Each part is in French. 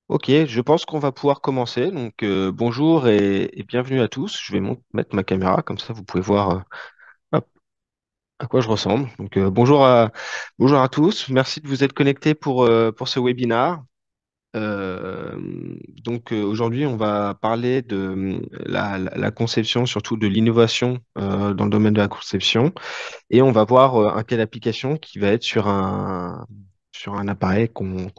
Ok, je pense qu'on va pouvoir commencer. Donc, bonjour et bienvenue à tous. Je vais mettre ma caméra, comme ça vous pouvez voir hop, à quoi je ressemble. Donc, bonjour à tous. Merci de vous être connectés pour ce webinaire. Euh, Aujourd'hui, on va parler de la conception, surtout de l'innovation dans le domaine de la conception. Et on va voir un cas d'application qui va être sur un appareil qu'on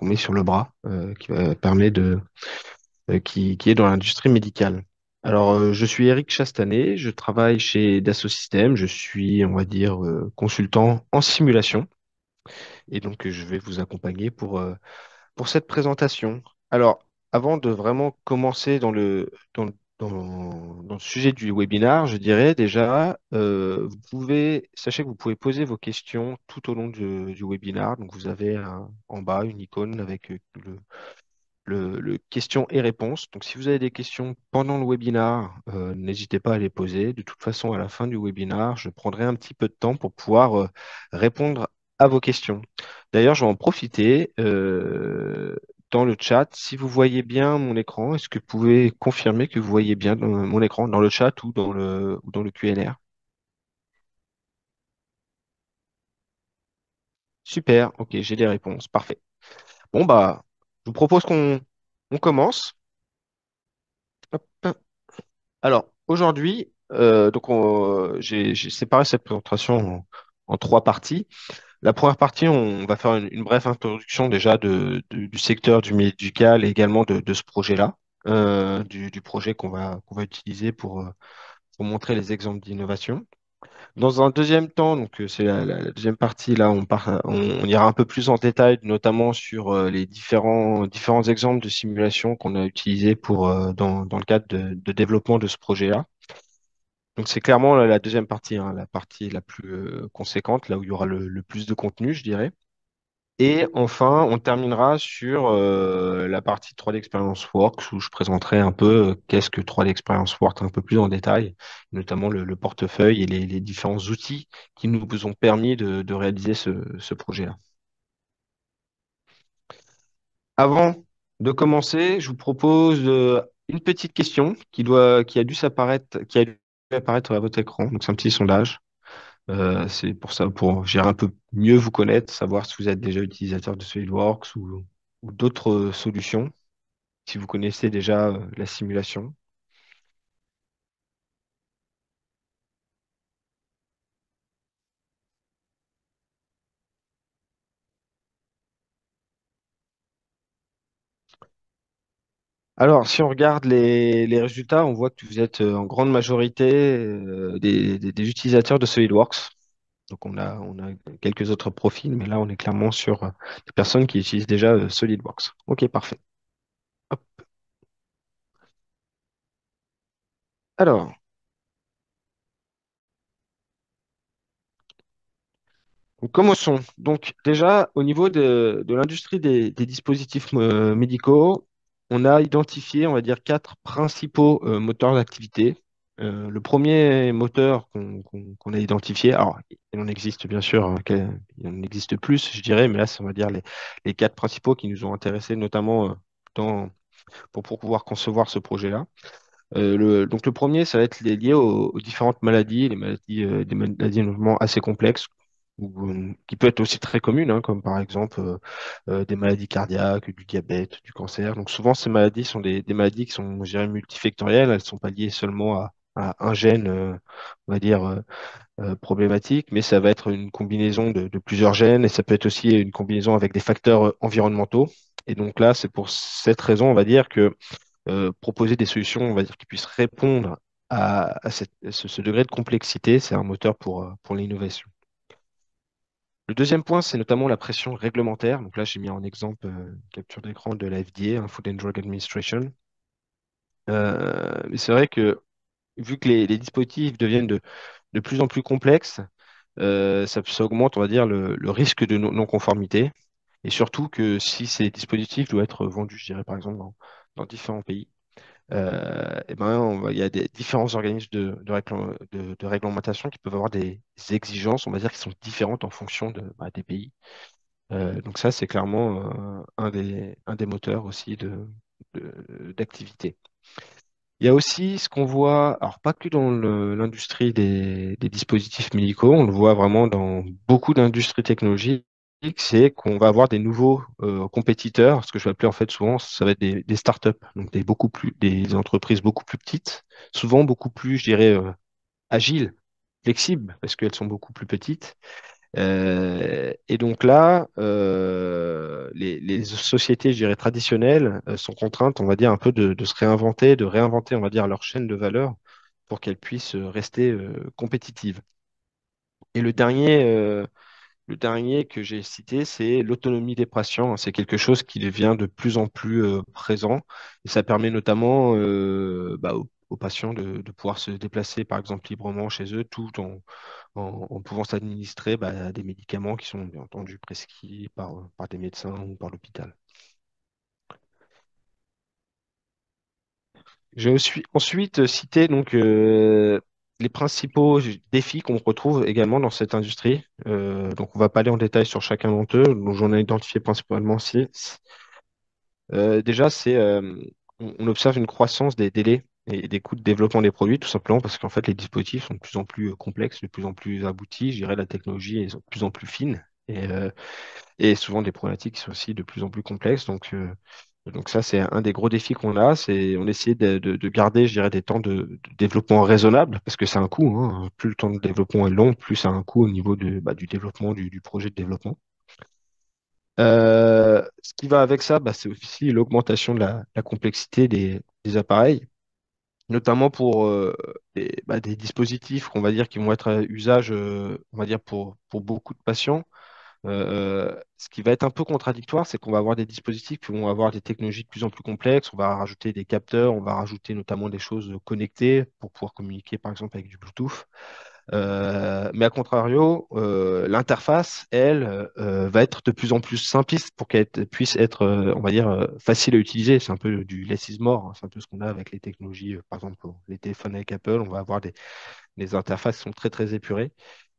met sur le bras, qui va permettre qui est dans l'industrie médicale. Alors, je suis Eric Chastanet, je travaille chez Dassault Systèmes, je suis, on va dire, consultant en simulation, et donc je vais vous accompagner pour cette présentation. Alors, avant de vraiment commencer dans le sujet du webinaire, je dirais déjà, sachez que vous pouvez poser vos questions tout au long du webinaire. Donc, vous avez en bas une icône avec le questions et réponses. Donc, si vous avez des questions pendant le webinaire, n'hésitez pas à les poser. De toute façon, à la fin du webinaire, je prendrai un petit peu de temps pour pouvoir répondre à vos questions. D'ailleurs, je vais en profiter dans le chat. Si vous voyez bien mon écran, est-ce que vous pouvez confirmer que vous voyez bien mon écran dans le chat ou dans le Q&A? Super, ok, j'ai des réponses. Parfait. Bon, bah, je vous propose qu'on commence. Hop. Alors, aujourd'hui, j'ai séparé cette présentation en trois parties. La première partie, on va faire une brève introduction déjà du secteur du médical et également de ce projet-là, du projet qu'on va utiliser pour montrer les exemples d'innovation. Dans un deuxième temps, c'est la deuxième partie, là, on ira un peu plus en détail, notamment sur les différents exemples de simulation qu'on a utilisés dans le cadre de développement de ce projet-là. Donc c'est clairement la deuxième partie, hein, la partie la plus conséquente, là où il y aura le plus de contenu, je dirais. Et enfin, on terminera sur la partie 3D Experience Works, où je présenterai un peu qu'est-ce que 3D Experience Works un peu plus en détail, notamment le portefeuille et les différents outils qui nous ont permis de réaliser ce projet-là. Avant de commencer, je vous propose une petite question qui a dû apparaître à votre écran. Donc c'est un petit sondage. C'est pour ça, pour gérer un peu mieux vous connaître, savoir si vous êtes déjà utilisateur de SolidWorks ou d'autres solutions, si vous connaissez déjà la simulation. Alors, si on regarde les résultats, on voit que vous êtes en grande majorité des utilisateurs de SolidWorks. Donc, on a quelques autres profils, mais là, on est clairement sur des personnes qui utilisent déjà SolidWorks. Ok, parfait. Hop. Alors, donc, commençons. Donc, déjà, au niveau de l'industrie des dispositifs médicaux, on a identifié, on va dire, quatre principaux moteurs d'activité. Le premier moteur qu'on a identifié, alors, il en existe bien sûr, hein, il en existe plus, je dirais, mais là, c'est, on va dire, les quatre principaux qui nous ont intéressés, notamment pour pouvoir concevoir ce projet-là. Donc le premier, ça va être lié aux différentes maladies, des maladies notamment assez complexes, qui peut être aussi très communes, hein, comme par exemple des maladies cardiaques, du diabète, du cancer. Donc souvent, ces maladies sont des maladies qui sont, je dirais, multifactorielles. Elles ne sont pas liées seulement à un gène, on va dire, problématique, mais ça va être une combinaison de plusieurs gènes et ça peut être aussi une combinaison avec des facteurs environnementaux. Et donc là, c'est pour cette raison, on va dire que proposer des solutions, on va dire, qui puissent répondre ce degré de complexité, c'est un moteur pour l'innovation. Le deuxième point, c'est notamment la pression réglementaire. Donc là, j'ai mis en exemple une capture d'écran de la FDA, hein, Food and Drug Administration. Mais c'est vrai que vu que les dispositifs deviennent de plus en plus complexes, ça augmente, on va dire, le risque de non-conformité. Et surtout que si ces dispositifs doivent être vendus, je dirais par exemple dans différents pays, eh ben, il y a des différents organismes de réglementation qui peuvent avoir des exigences, on va dire, qui sont différentes en fonction des pays. Donc ça, c'est clairement un des moteurs aussi d'activité. Il y a aussi ce qu'on voit, alors pas que dans l'industrie des dispositifs médicaux, on le voit vraiment dans beaucoup d'industries technologiques, c'est qu'on va avoir des nouveaux compétiteurs, ce que je vais appeler en fait souvent, ça va être des startups, donc des entreprises beaucoup plus petites, souvent beaucoup plus, je dirais, agiles, flexibles, parce qu'elles sont beaucoup plus petites. Et donc là, les sociétés, je dirais, traditionnelles sont contraintes, on va dire, un peu de se réinventer, de réinventer, on va dire, leur chaîne de valeur pour qu'elles puissent rester compétitives. Et le dernier que j'ai cité, c'est l'autonomie des patients. C'est quelque chose qui devient de plus en plus présent et ça permet notamment aux patients de pouvoir se déplacer, par exemple, librement chez eux, tout en pouvant s'administrer des médicaments qui sont bien entendu prescrits par des médecins ou par l'hôpital. J'ai ensuite cité donc les principaux défis qu'on retrouve également dans cette industrie. Donc on va pas aller en détail sur chacun d'entre eux. Donc j'en ai identifié principalement six. Déjà, on observe une croissance des délais et des coûts de développement des produits, tout simplement parce qu'en fait les dispositifs sont de plus en plus complexes, de plus en plus aboutis. Je dirais la technologie est de plus en plus fine. Et souvent des problématiques qui sont aussi de plus en plus complexes. Donc ça, c'est un des gros défis qu'on a, c'est on essaie de garder, je dirais, des temps de développement raisonnables, parce que c'est un coût, hein. Plus le temps de développement est long, plus ça a un coût au niveau du développement, du projet de développement. Ce qui va avec ça, c'est aussi l'augmentation de la complexité des appareils, notamment pour des dispositifs qu'on va dire qui vont être à usage, on va dire pour beaucoup de patients. Ce qui va être un peu contradictoire, c'est qu'on va avoir des dispositifs qui vont avoir des technologies de plus en plus complexes. On va rajouter des capteurs, on va rajouter notamment des choses connectées pour pouvoir communiquer, par exemple, avec du Bluetooth. Mais à contrario, l'interface, elle, va être de plus en plus simpliste pour qu'elle puisse être, on va dire, facile à utiliser. C'est un peu du less is more, hein. C'est un peu ce qu'on a avec les technologies, par exemple, pour les téléphones avec Apple. On va avoir des interfaces qui sont très, très épurées.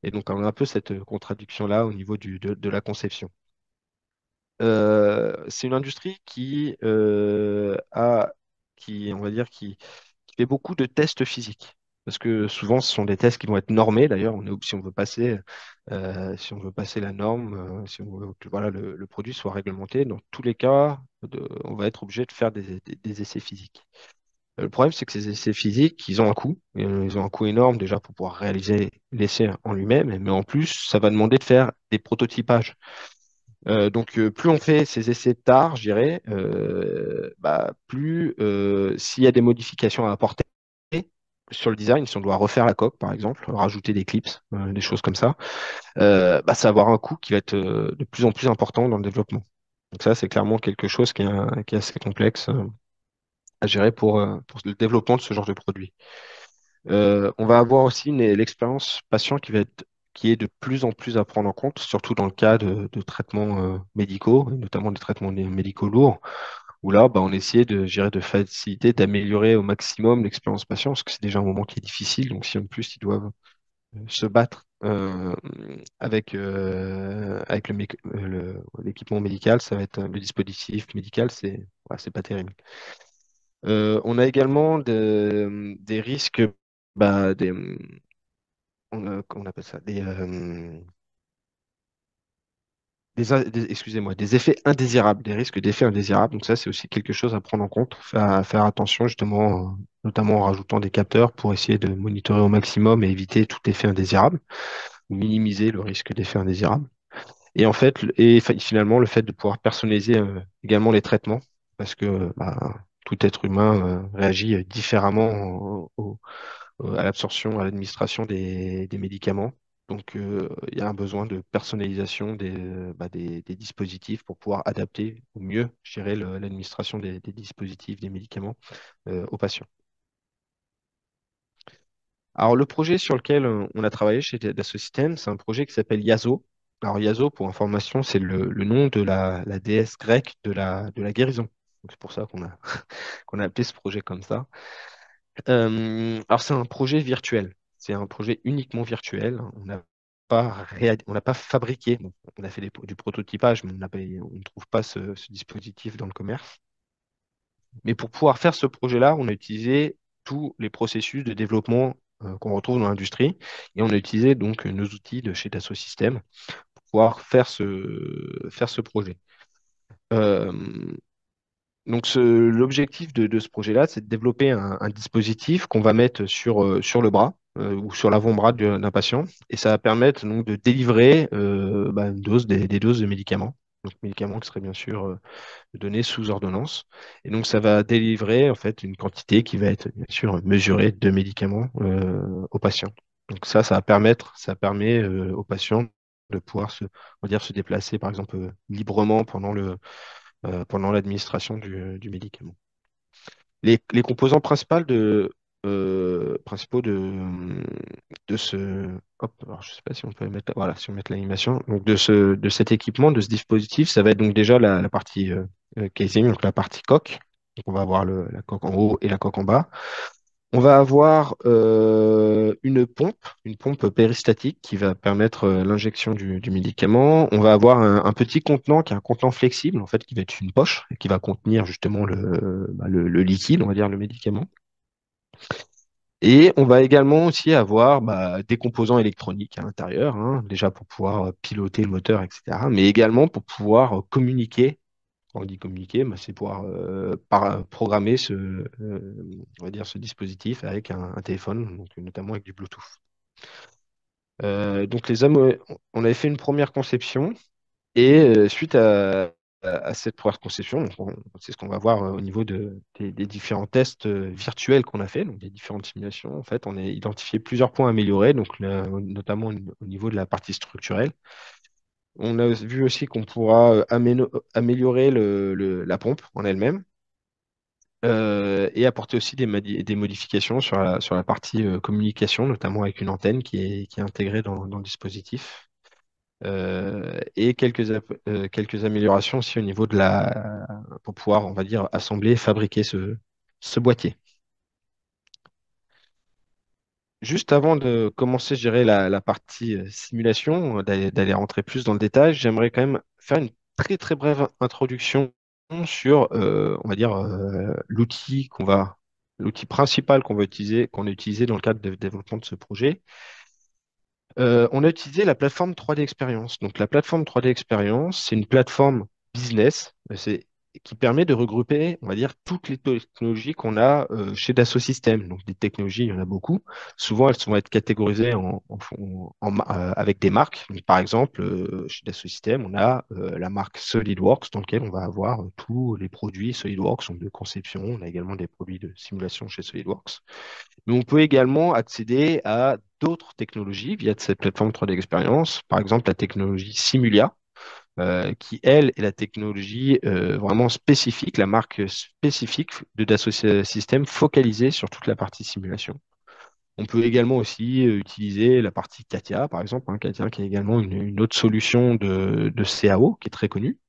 Et donc, on a un peu cette contradiction-là au niveau de la conception. C'est une industrie on va dire, qui fait beaucoup de tests physiques. Parce que souvent, ce sont des tests qui vont être normés. D'ailleurs, si on veut passer la norme, si on veut que voilà, le produit soit réglementé, dans tous les cas, on va être obligé de faire des essais physiques. Le problème, c'est que ces essais physiques, ils ont un coût. Ils ont un coût énorme déjà pour pouvoir réaliser l'essai en lui-même. Mais en plus, ça va demander de faire des prototypages. Plus on fait ces essais tard, je dirais, plus s'il y a des modifications à apporter sur le design, si on doit refaire la coque, par exemple, rajouter des clips, des choses comme ça, ça va avoir un coût qui va être de plus en plus important dans le développement. Donc ça, c'est clairement quelque chose qui est assez complexe à gérer pour le développement de ce genre de produit. On va avoir aussi l'expérience patient qui est de plus en plus à prendre en compte, surtout dans le cas de traitements médicaux, et notamment des traitements médicaux lourds, où là, on essaie de faciliter, d'améliorer au maximum l'expérience patient, parce que c'est déjà un moment qui est difficile. Donc, si en plus ils doivent se battre avec l'équipement médical, ça va être le dispositif médical, c'est pas terrible. On a également des risques, bah, des, comment on appelle ça, excusez-moi, des effets indésirables, des risques d'effets indésirables. Donc ça, c'est aussi quelque chose à prendre en compte, faire attention justement, notamment en rajoutant des capteurs pour essayer de monitorer au maximum et éviter tout effet indésirable ou minimiser le risque d'effet indésirable. Et en fait, finalement, le fait de pouvoir personnaliser également les traitements, parce que tout être humain réagit différemment à l'absorption, à l'administration des médicaments. Donc, il y a un besoin de personnalisation des dispositifs pour pouvoir adapter au mieux, je dirais, l'administration des dispositifs, des médicaments aux patients. Alors, le projet sur lequel on a travaillé chez Dassault Systèmes, c'est un projet qui s'appelle Iaso. Alors, Iaso, pour information, c'est le nom de la déesse grecque de la guérison. Donc, c'est pour ça qu'on a appelé ce projet comme ça. Alors, c'est un projet virtuel. C'est un projet uniquement virtuel. On n'a on n'a pas fabriqué. Bon, on a fait du prototypage, mais on ne trouve pas ce dispositif dans le commerce. Mais pour pouvoir faire ce projet-là, on a utilisé tous les processus de développement qu'on retrouve dans l'industrie et on a utilisé donc nos outils de chez Dassault Systèmes pour pouvoir faire ce projet. Euh, L'objectif de ce projet-là, c'est de développer un dispositif qu'on va mettre sur le bras ou sur l'avant-bras d'un patient et ça va permettre donc de délivrer une dose, des doses de médicaments. Donc médicaments qui seraient bien sûr données sous ordonnance. Et donc, ça va délivrer en fait une quantité qui va être bien sûr mesurée de médicaments aux patients. Donc ça permet aux patients de pouvoir on va dire, se déplacer par exemple librement pendant l'administration du médicament. Les composants principaux de ce. Hop, alors je ne sais pas si on peut mettre, voilà, si on met l'animation. Donc de cet équipement, de ce dispositif, ça va être donc déjà la partie casing, donc la partie coque. Donc on va avoir la coque en haut et la coque en bas. On va avoir une pompe péristatique qui va permettre l'injection du médicament. On va avoir un petit contenant qui est un contenant flexible, en fait, qui va être une poche et qui va contenir justement le liquide, on va dire le médicament. Et on va également aussi avoir des composants électroniques à l'intérieur, hein, déjà pour pouvoir piloter le moteur, etc., mais également pour pouvoir communiquer. Quand on dit communiquer, c'est pouvoir programmer on va dire ce dispositif avec un téléphone, donc, notamment avec du Bluetooth. Donc on avait fait une première conception et suite à cette première conception, donc c'est ce qu'on va voir au niveau des différents tests virtuels qu'on a fait, donc des différentes simulations. En fait, on a identifié plusieurs points améliorés, donc notamment au niveau de la partie structurelle. On a vu aussi qu'on pourra améliorer la pompe en elle-même et apporter aussi des modifications sur la partie communication, notamment avec une antenne qui est intégrée dans le dispositif. Et quelques améliorations aussi au niveau pour pouvoir, on va dire, assembler et fabriquer ce boîtier. Juste avant de commencer, je dirais, la partie simulation, d'aller rentrer plus dans le détail, j'aimerais quand même faire une très très brève introduction sur, on va dire, l'outil principal qu'on a utilisé dans le cadre de développement de ce projet. On a utilisé la plateforme 3D Experience. Donc, la plateforme 3D Experience, c'est une plateforme business qui permet de regrouper, on va dire, toutes les technologies qu'on a chez Dassault Systèmes. Donc, des technologies, il y en a beaucoup. Souvent, elles vont être catégorisées avec des marques. Donc, par exemple, chez Dassault Systèmes, on a la marque SolidWorks, dans laquelle on va avoir tous les produits SolidWorks de conception. On a également des produits de simulation chez SolidWorks. Mais on peut également accéder à d'autres technologies via cette plateforme 3D Experience, par exemple la technologie Simulia, qui, elle, est la technologie vraiment spécifique, la marque spécifique de Dassault Systèmes focalisée sur toute la partie simulation. On peut également aussi utiliser la partie CATIA, par exemple, hein, CATIA qui est également une autre solution de CAO qui est très connue.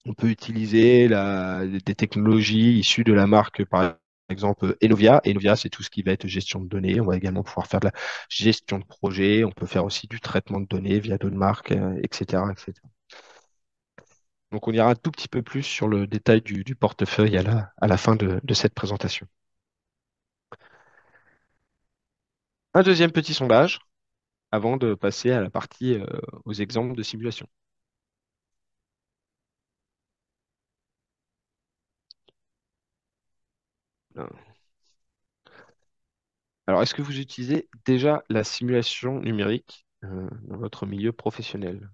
On peut utiliser des technologies issues de la marque, par exemple, Enovia. Enovia, c'est tout ce qui va être gestion de données. On va également pouvoir faire de la gestion de projet. On peut faire aussi du traitement de données via d'autres marques, etc., etc. Donc, on ira un tout petit peu plus sur le détail du portefeuille à la fin de cette présentation. Un deuxième petit sondage avant de passer à la partie aux exemples de simulation. Alors, est-ce que vous utilisez déjà la simulation numérique dans votre milieu professionnel?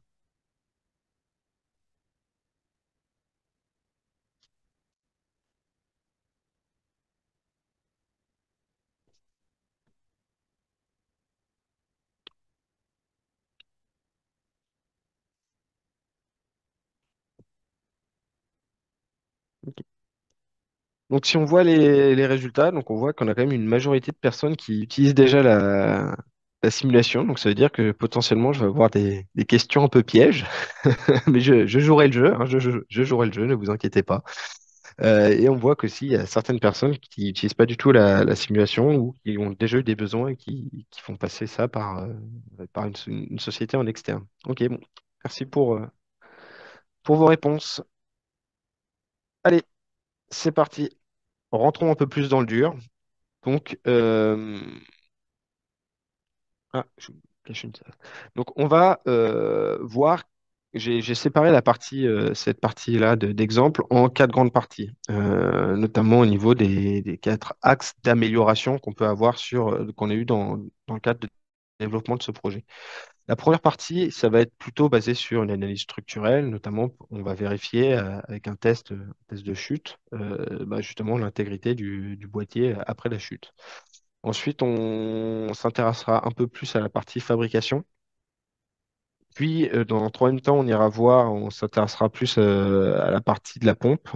Donc, si on voit les résultats, donc on voit qu'on a quand même une majorité de personnes qui utilisent déjà la simulation. Donc, ça veut dire que potentiellement, je vais avoir des questions un peu pièges, mais je jouerai le jeu, hein, je jouerai le jeu, ne vous inquiétez pas. Et on voit qu'aussi, il y a certaines personnes qui n'utilisent pas du tout la simulation ou qui ont déjà eu des besoins et qui font passer ça par une société en externe. Ok, bon, merci pour vos réponses. Allez, c'est parti. Rentrons un peu plus dans le dur. Donc, je me cache une. Donc, on va voir. J'ai séparé cette partie-là d'exemple en quatre grandes parties, notamment au niveau des quatre axes d'amélioration qu'on peut avoir qu'on a eu dans le cadre de développement de ce projet. La première partie, ça va être plutôt basé sur une analyse structurelle, notamment on va vérifier avec un test de chute, justement l'intégrité du boîtier après la chute. Ensuite, on s'intéressera un peu plus à la partie fabrication. Puis, dans un troisième temps, on s'intéressera plus à la partie de la pompe,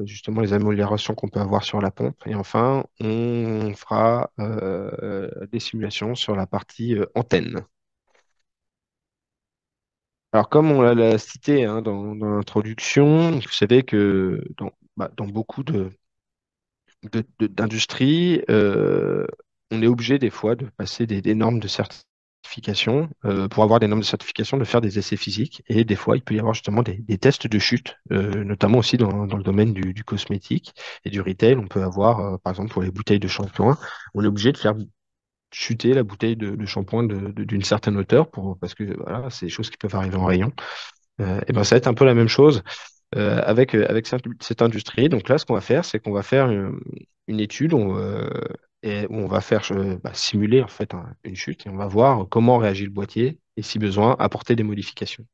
justement les améliorations qu'on peut avoir sur la pompe. Et enfin, on fera des simulations sur la partie antenne. Alors, comme on l'a cité hein, dans l'introduction, vous savez que dans beaucoup d'industries, on est obligé des fois de passer des normes de certification. Pour avoir des normes de certification, de faire des essais physiques. Et des fois, il peut y avoir justement des tests de chute, notamment aussi dans le domaine du cosmétique et du retail. On peut avoir, par exemple, pour les bouteilles de shampoing, on est obligé de faire chuter la bouteille de shampoing d'une certaine hauteur parce que voilà, c'est des choses qui peuvent arriver en rayon. Et ben, ça va être un peu la même chose avec cette industrie. Donc là, ce qu'on va faire, c'est qu'on va faire une étude où on va faire simuler en fait une chute et on va voir comment réagit le boîtier et si besoin, apporter des modifications.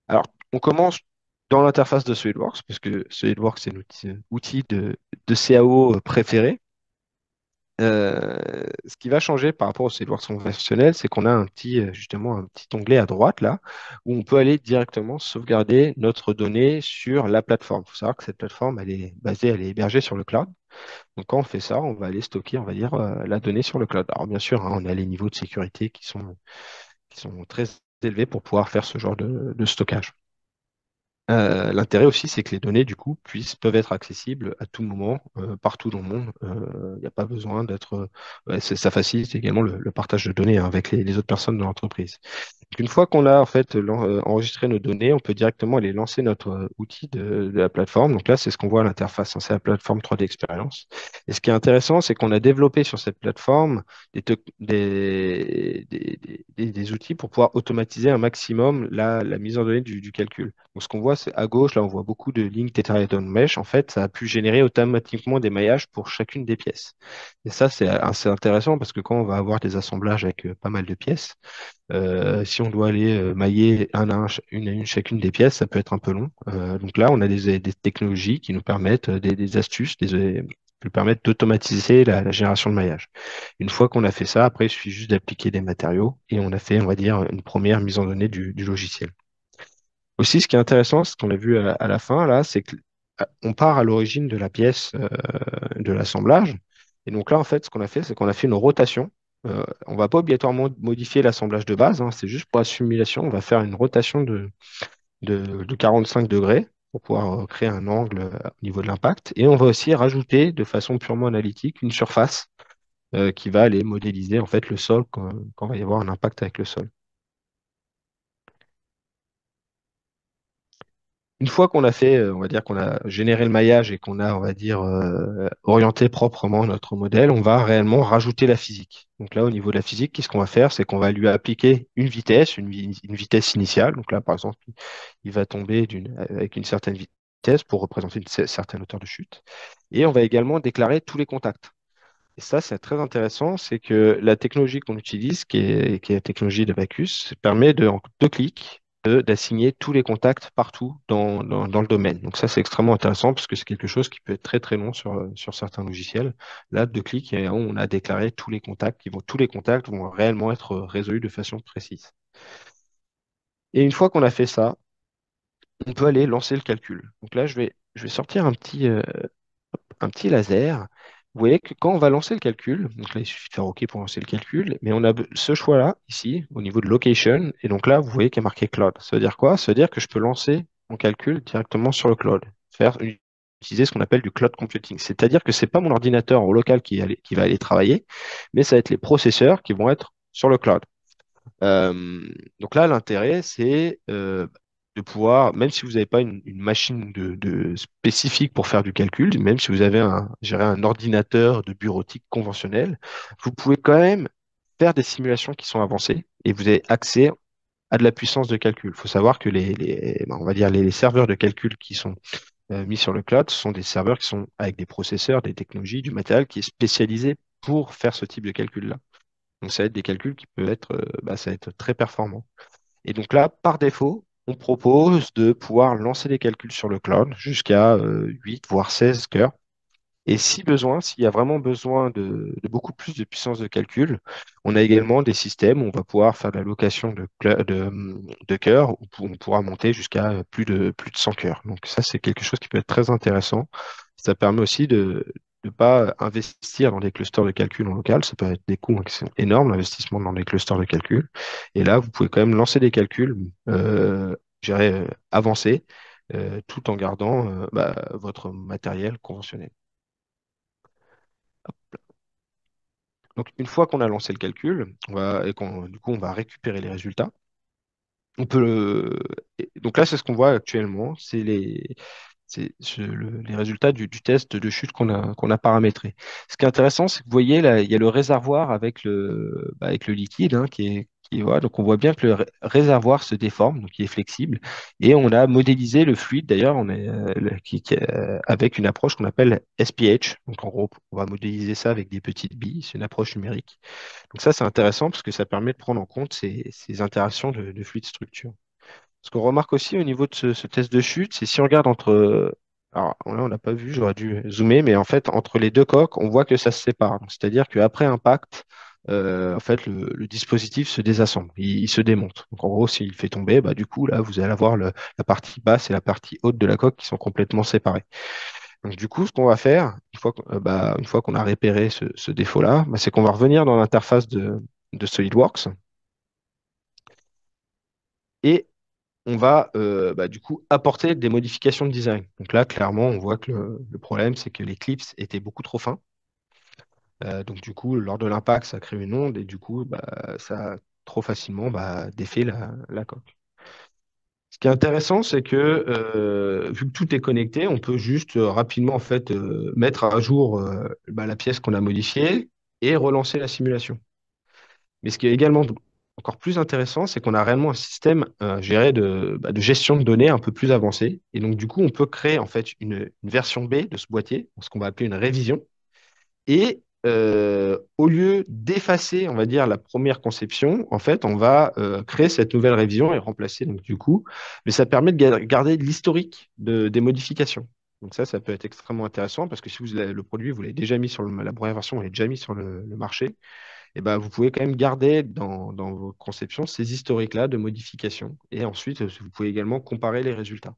Alors, on commence dans l'interface de SolidWorks, parce que SolidWorks, c'est outil de CAO préféré. Ce qui va changer par rapport au SolidWorks conventionnel, c'est qu'on a justement un petit onglet à droite là, où on peut aller directement sauvegarder notre donnée sur la plateforme. Il faut savoir que cette plateforme, elle est hébergée sur le cloud. Donc quand on fait ça, on va aller stocker, on va dire, la donnée sur le cloud. Alors bien sûr, hein, on a les niveaux de sécurité qui sont très élevés pour pouvoir faire ce genre de stockage. L'intérêt aussi, c'est que les données, du coup, peuvent être accessibles à tout moment, partout dans le monde. Il n'y a pas besoin ouais, ça facilite également le partage de données hein, avec les autres personnes de l'entreprise. Donc, une fois qu'on a en fait enregistré nos données, on peut directement aller lancer notre outil de la plateforme. Donc là, c'est ce qu'on voit à l'interface, hein, c'est la plateforme 3D Experience. Et ce qui est intéressant, c'est qu'on a développé sur cette plateforme des outils pour pouvoir automatiser un maximum la mise en données du calcul. Donc, ce qu'on voit, c'est à gauche, là, on voit beaucoup de lignes Tetrahedron Mesh. En fait, ça a pu générer automatiquement des maillages pour chacune des pièces. Et ça, c'est assez intéressant parce que quand on va avoir des assemblages avec pas mal de pièces, si on doit aller mailler un à un, une à une chacune des pièces, ça peut être un peu long. Donc là, on a des technologies qui nous permettent, des astuces, qui nous permettent d'automatiser la génération de maillage. Une fois qu'on a fait ça, après, il suffit juste d'appliquer des matériaux et on a fait, on va dire, une première mise en données du logiciel. Aussi, ce qui est intéressant, ce qu'on a vu à la fin, là, c'est qu'on part à l'origine de la pièce de l'assemblage. Et donc là, en fait, ce qu'on a fait, c'est qu'on a fait une rotation. On ne va pas obligatoirement modifier l'assemblage de base, hein, c'est juste pour la simulation. On va faire une rotation de 45 degrés pour pouvoir créer un angle au niveau de l'impact. Et on va aussi rajouter de façon purement analytique une surface qui va aller modéliser en fait le sol quand il va y avoir un impact avec le sol. Une fois qu'on a fait, on va dire qu'on a généré le maillage et qu'on a, on va dire, orienté proprement notre modèle, on va réellement rajouter la physique. Donc là, au niveau de la physique, qu'est-ce qu'on va faire? C'est qu'on va lui appliquer une vitesse, une vitesse initiale. Donc là, par exemple, il va tomber avec une certaine vitesse pour représenter une certaine hauteur de chute. Et on va également déclarer tous les contacts. Et ça, c'est très intéressant, c'est que la technologie qu'on utilise, qui est la technologie de Bacchus, permet en 2 clics d'assigner tous les contacts partout dans le domaine. Donc ça, c'est extrêmement intéressant parce que c'est quelque chose qui peut être très très long sur certains logiciels. Là, 2 clics, et on a déclaré tous les contacts, tous les contacts vont réellement être résolus de façon précise. Et une fois qu'on a fait ça, on peut aller lancer le calcul. Donc là, je vais sortir un petit laser. Vous voyez que quand on va lancer le calcul, donc là, il suffit de faire OK pour lancer le calcul, mais on a ce choix-là, ici, au niveau de location, et donc là, vous voyez qu'il y a marqué cloud. Ça veut dire quoi? Ça veut dire que je peux lancer mon calcul directement sur le cloud, faire utiliser ce qu'on appelle du cloud computing. C'est-à-dire que c'est pas mon ordinateur au local qui va aller travailler, mais ça va être les processeurs qui vont être sur le cloud. Donc là, l'intérêt, c'est de pouvoir, même si vous n'avez pas une machine spécifique pour faire du calcul, même si vous avez je dirais un ordinateur de bureautique conventionnel, vous pouvez quand même faire des simulations qui sont avancées et vous avez accès à de la puissance de calcul. Il faut savoir que on va dire les serveurs de calcul qui sont mis sur le cloud, ce sont des serveurs qui sont avec des processeurs, des technologies, du matériel qui est spécialisé pour faire ce type de calcul-là. Donc ça va être des calculs qui peuvent être, ça va être très performant. Et donc là, par défaut, on propose de pouvoir lancer des calculs sur le cloud jusqu'à 8 voire 16 cœurs. Et si besoin, s'il y a vraiment besoin de beaucoup plus de puissance de calcul, on a également des systèmes où on va pouvoir faire de la location de cœurs, où on pourra monter jusqu'à plus de 100 cœurs. Donc ça, c'est quelque chose qui peut être très intéressant. Ça permet aussi de ne pas investir dans des clusters de calcul en local. Ça peut être des coûts qui sont énormes, l'investissement dans des clusters de calcul. Et là, vous pouvez quand même lancer des calculs, je dirais, avancés, tout en gardant votre matériel conventionnel. Donc, une fois qu'on a lancé le calcul, du coup, on va récupérer les résultats. Donc là, c'est ce qu'on voit actuellement, les résultats du test de chute qu'on a paramétré. Ce qui est intéressant, c'est que vous voyez, là, il y a le réservoir avec le liquide, hein, voilà. Donc on voit bien que le réservoir se déforme, donc il est flexible, et on a modélisé le fluide, d'ailleurs, avec une approche qu'on appelle SPH. Donc en gros, on va modéliser ça avec des petites billes, c'est une approche numérique. Donc ça, c'est intéressant parce que ça permet de prendre en compte ces interactions de fluide structure. Ce qu'on remarque aussi au niveau de ce test de chute, c'est si on regarde alors là, on n'a pas vu, j'aurais dû zoomer, mais en fait, entre les deux coques, on voit que ça se sépare. Donc, c'est-à-dire qu'après impact, en fait, le dispositif se désassemble, il se démonte. Donc, en gros, s'il fait tomber, bah, du coup, là, vous allez avoir la partie basse et la partie haute de la coque qui sont complètement séparées. Donc, du coup, ce qu'on va faire, une fois qu'on a repéré ce défaut-là, bah, c'est qu'on va revenir dans l'interface de SolidWorks et on va du coup apporter des modifications de design. Donc là, clairement, on voit que le problème, c'est que les clips étaient beaucoup trop fins. Donc du coup, lors de l'impact, ça crée une onde et du coup, ça a trop facilement défait la coque. Ce qui est intéressant, c'est que vu que tout est connecté, on peut juste rapidement en fait mettre à jour la pièce qu'on a modifiée et relancer la simulation. Mais ce qui est également encore plus intéressant, c'est qu'on a réellement un système géré de gestion de données un peu plus avancé. Et donc, du coup, on peut créer en fait une version B de ce boîtier, ce qu'on va appeler une révision. Et au lieu d'effacer, on va dire, la première conception, en fait, on va créer cette nouvelle révision et remplacer, donc, du coup. Mais ça permet de garder l'historique des modifications. Donc ça peut être extrêmement intéressant parce que si le produit, vous l'avez déjà mis sur la première version, vous l'avez déjà mis sur le marché, eh ben, vous pouvez quand même garder dans vos conceptions ces historiques-là de modification. Et ensuite, vous pouvez également comparer les résultats.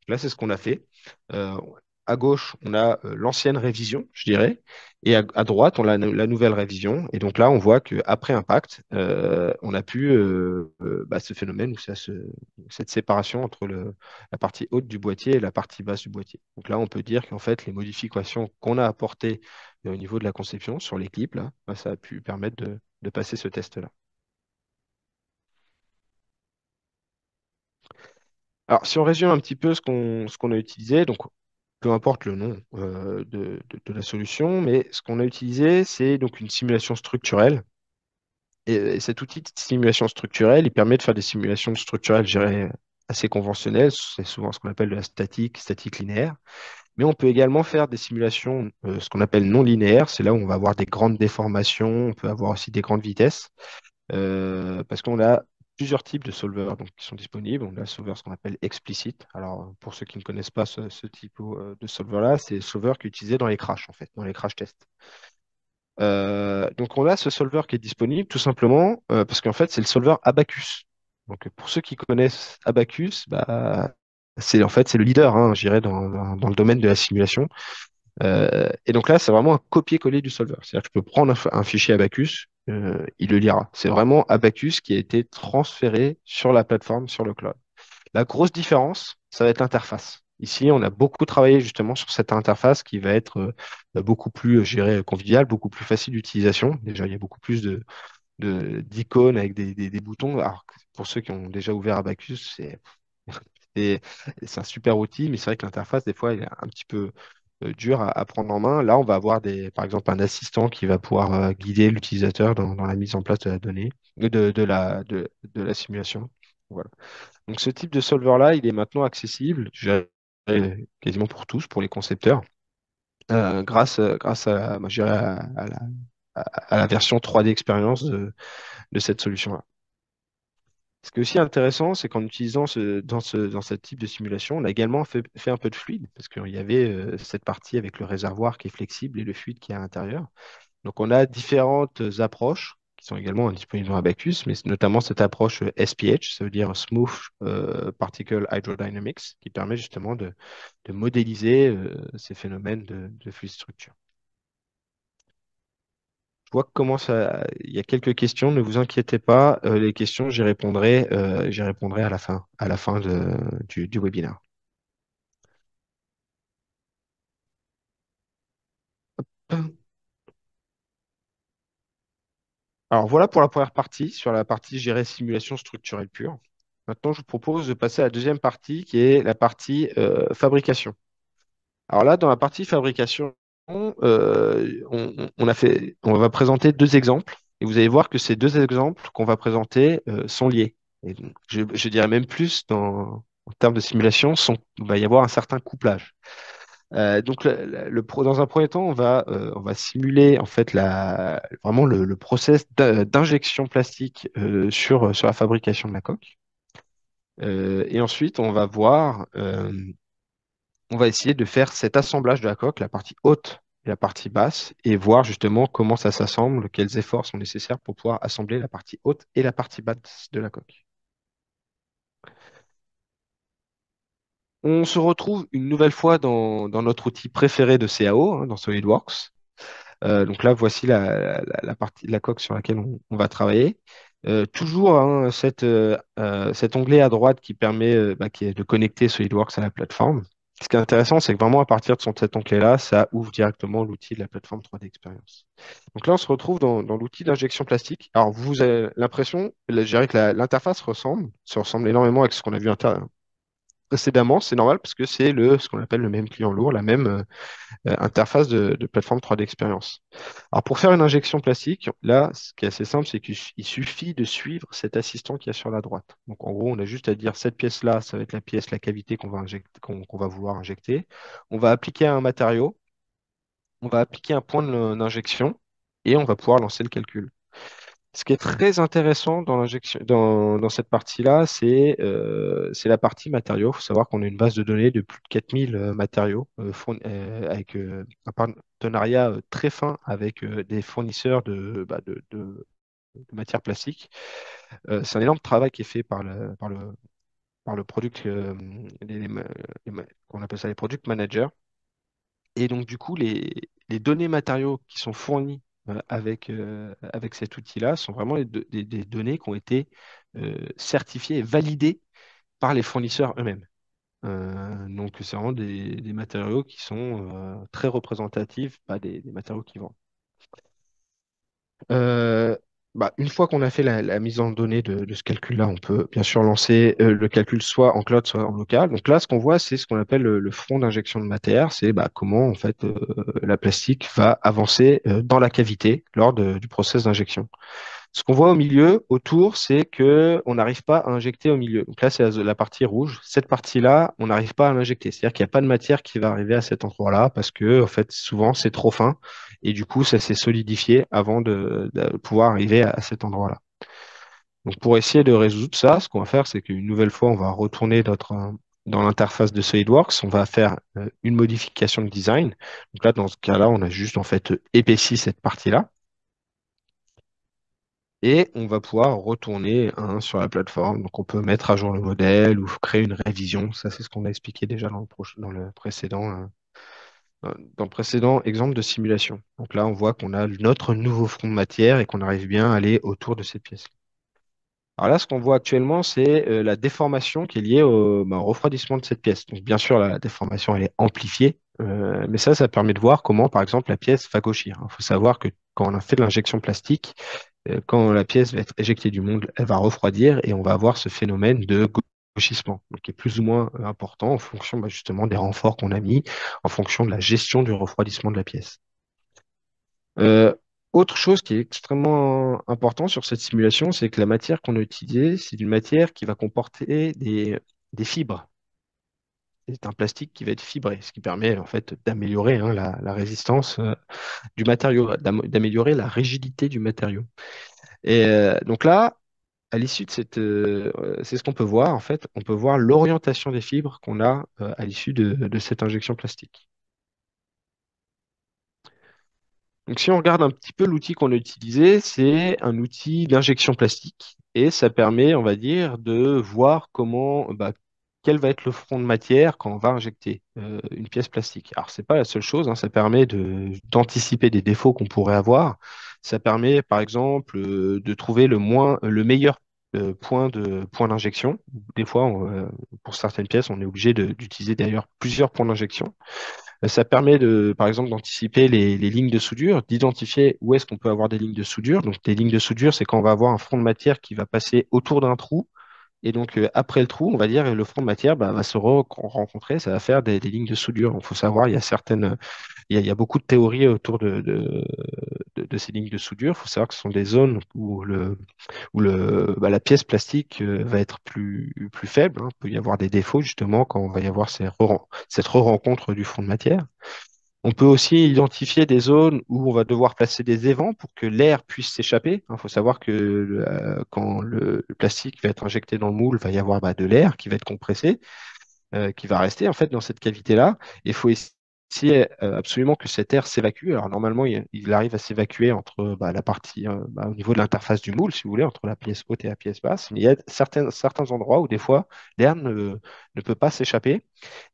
Là, c'est ce qu'on a fait. Euh, à gauche, on a l'ancienne révision, je dirais, et à droite, on a la nouvelle révision. Et donc là, on voit qu'après impact, on a pu ce phénomène ou cette séparation entre la partie haute du boîtier et la partie basse du boîtier. Donc là, on peut dire qu'en fait, les modifications qu'on a apportées au niveau de la conception sur les clips, là, ça a pu permettre de passer ce test-là. Alors, si on résume un petit peu ce qu'on a utilisé, donc peu importe le nom de la solution, mais ce qu'on a utilisé, c'est donc une simulation structurelle. Et cet outil de simulation structurelle, il permet de faire des simulations structurelles, je dirais, assez conventionnelles. C'est souvent ce qu'on appelle de la statique linéaire. Mais on peut également faire des simulations, ce qu'on appelle non linéaires. C'est là où on va avoir des grandes déformations, on peut avoir aussi des grandes vitesses. Parce qu'on a plusieurs types de solvers donc, qui sont disponibles. On a le solver ce qu'on appelle explicite. Alors, pour ceux qui ne connaissent pas ce type de solver-là, c'est le solver qui est utilisé dans les crashs, en fait, dans les crash tests. Donc, on a ce solver qui est disponible tout simplement parce qu'en fait, c'est le solver Abacus. Donc, pour ceux qui connaissent Abacus, c'est le leader, hein, je dirais, dans le domaine de la simulation. Et donc là, c'est vraiment un copier-coller du solver. C'est-à-dire que je peux prendre un fichier Abacus, il le lira. C'est vraiment Abacus qui a été transféré sur la plateforme, sur le cloud. La grosse différence, ça va être l'interface. Ici, on a beaucoup travaillé justement sur cette interface qui va être beaucoup plus, je dirais, conviviale, beaucoup plus facile d'utilisation. Déjà, il y a beaucoup plus d'icônes avec des boutons. Alors, que pour ceux qui ont déjà ouvert Abacus, c'est, c'est un super outil, mais c'est vrai que l'interface, des fois, elle est un petit peu dure à prendre en main. Là, on va avoir par exemple un assistant qui va pouvoir guider l'utilisateur dans la mise en place de la donnée, de la simulation. Voilà. Donc, ce type de solver-là, il est maintenant accessible, je dirais, quasiment pour tous, pour les concepteurs, grâce à, moi, je dirais à la version 3D expérience de cette solution-là. Ce qui est aussi intéressant, c'est qu'en utilisant dans ce type de simulation, on a également fait un peu de fluide, parce qu'il y avait cette partie avec le réservoir qui est flexible et le fluide qui est à l'intérieur. Donc on a différentes approches qui sont également disponibles dans Abacus, mais notamment cette approche SPH, ça veut dire Smooth Particle Hydrodynamics, qui permet justement de modéliser ces phénomènes de fluide structure. Je vois que il y a quelques questions, ne vous inquiétez pas, les questions, j'y répondrai à la fin du webinaire. Alors voilà pour la première partie, sur la partie gérer simulation structurelle pure. Maintenant, je vous propose de passer à la deuxième partie, qui est la partie fabrication. Alors là, dans la partie fabrication, on va présenter deux exemples, et vous allez voir que ces deux exemples qu'on va présenter sont liés. Et donc, je dirais même plus, en termes de simulation, il va y avoir un certain couplage. Donc, dans un premier temps, on va simuler en fait vraiment le process d'injection plastique sur la fabrication de la coque. Et ensuite, on va essayer de faire cet assemblage de la coque, la partie haute et la partie basse, et voir justement comment ça s'assemble, quels efforts sont nécessaires pour pouvoir assembler la partie haute et la partie basse de la coque. On se retrouve une nouvelle fois dans notre outil préféré de CAO, hein, dans SolidWorks. Donc là, voici la partie de la coque sur laquelle on va travailler. Toujours hein, cet onglet à droite qui permet qui est de connecter SolidWorks à la plateforme. Ce qui est intéressant, c'est que vraiment à partir de cet onglet-là, ça ouvre directement l'outil de la plateforme 3D Experience. Donc là, on se retrouve dans l'outil d'injection plastique. Alors, vous avez l'impression, je dirais que l'interface ça ressemble énormément avec ce qu'on a vu précédemment. C'est normal parce que c'est ce qu'on appelle le même client lourd, la même interface de plateforme 3D Experience. Alors pour faire une injection plastique, là, ce qui est assez simple, c'est qu'il suffit de suivre cet assistant qui est sur la droite. Donc en gros, on a juste à dire cette pièce-là, ça va être la cavité qu'on va qu'on va vouloir injecter. On va appliquer un matériau, on va appliquer un point d'injection et on va pouvoir lancer le calcul. Ce qui est très intéressant dans cette partie-là, c'est la partie matériaux. Il faut savoir qu'on a une base de données de plus de 4000 matériaux avec un partenariat très fin avec des fournisseurs de matières plastiques. C'est un énorme travail qui est fait par le product, on appelle ça les product managers. Et donc, du coup, les données matériaux qui sont fournies avec cet outil-là sont vraiment des données qui ont été certifiées et validées par les fournisseurs eux-mêmes. Donc, c'est vraiment des matériaux qui sont très représentatifs, pas des matériaux qui vendent. Euh, une fois qu'on a fait la mise en données de ce calcul-là, on peut bien sûr lancer le calcul soit en cloud, soit en local. Donc là, ce qu'on voit, c'est ce qu'on appelle le front d'injection de matière. C'est comment en fait la plastique va avancer dans la cavité lors du process d'injection. Ce qu'on voit au milieu, autour, c'est que on n'arrive pas à injecter au milieu. Donc là, c'est la partie rouge. Cette partie-là, on n'arrive pas à l'injecter. C'est-à-dire qu'il n'y a pas de matière qui va arriver à cet endroit-là parce que, en fait, souvent, c'est trop fin et du coup, ça s'est solidifié avant de pouvoir arriver à cet endroit-là. Donc, pour essayer de résoudre ça, ce qu'on va faire, c'est qu'une nouvelle fois, on va retourner dans l'interface de SolidWorks. On va faire une modification de design. Donc là, dans ce cas-là, on a juste, en fait, épaissi cette partie-là. Et on va pouvoir retourner hein, sur la plateforme. Donc, on peut mettre à jour le modèle ou créer une révision. Ça, c'est ce qu'on a expliqué déjà dans le précédent exemple de simulation. Donc là, on voit qu'on a notre nouveau front de matière et qu'on arrive bien à aller autour de cette pièce. Alors là, ce qu'on voit actuellement, c'est la déformation qui est liée au refroidissement de cette pièce. Donc, bien sûr, la déformation, elle est amplifiée, mais ça permet de voir comment, par exemple, la pièce va gauchir. Il faut savoir que quand on a fait de l'injection plastique, quand la pièce va être éjectée du moule, elle va refroidir et on va avoir ce phénomène de gauchissement, donc qui est plus ou moins important en fonction justement des renforts qu'on a mis, en fonction de la gestion du refroidissement de la pièce. Euh, Autre chose qui est extrêmement important sur cette simulation, c'est que la matière qu'on a utilisée, c'est une matière qui va comporter des fibres. C'est un plastique qui va être fibré, ce qui permet en fait d'améliorer la résistance du matériau, d'améliorer la rigidité du matériau. Et donc là, à l'issue de c'est ce qu'on peut voir en fait. On peut voir l'orientation des fibres qu'on a à l'issue de cette injection plastique. Donc, si on regarde un petit peu l'outil qu'on a utilisé, c'est un outil d'injection plastique et ça permet, on va dire, de voir quel va être le front de matière quand on va injecter une pièce plastique. Alors, c'est pas la seule chose, hein, ça permet d'anticiper des défauts qu'on pourrait avoir. Ça permet, par exemple, de trouver le meilleur point d'injection. Des fois, pour certaines pièces, on est obligé d'utiliser d'ailleurs plusieurs points d'injection. Ça permet par exemple, d'anticiper les lignes de soudure, d'identifier où est-ce qu'on peut avoir des lignes de soudure. Donc, des lignes de soudure, c'est quand on va avoir un front de matière qui va passer autour d'un trou. Et donc, après le trou, on va dire, le front de matière va se rencontrer, ça va faire des lignes de soudure. Il faut savoir, il y a beaucoup de théories autour de ces lignes de soudure. Il faut savoir que ce sont des zones où la pièce plastique va être plus faible, hein. Il peut y avoir des défauts, justement, quand on va y avoir cette re-rencontre du front de matière. On peut aussi identifier des zones où on va devoir placer des évents pour que l'air puisse s'échapper. Il faut savoir que quand le plastique va être injecté dans le moule, il va y avoir de l'air qui va être compressé, qui va rester en fait dans cette cavité-là. Il faut essayer absolument que cet air s'évacue. Alors normalement, il arrive à s'évacuer entre la partie au niveau de l'interface du moule, si vous voulez, entre la pièce haute et la pièce basse. Mais il y a certains endroits où des fois l'air ne peut pas s'échapper.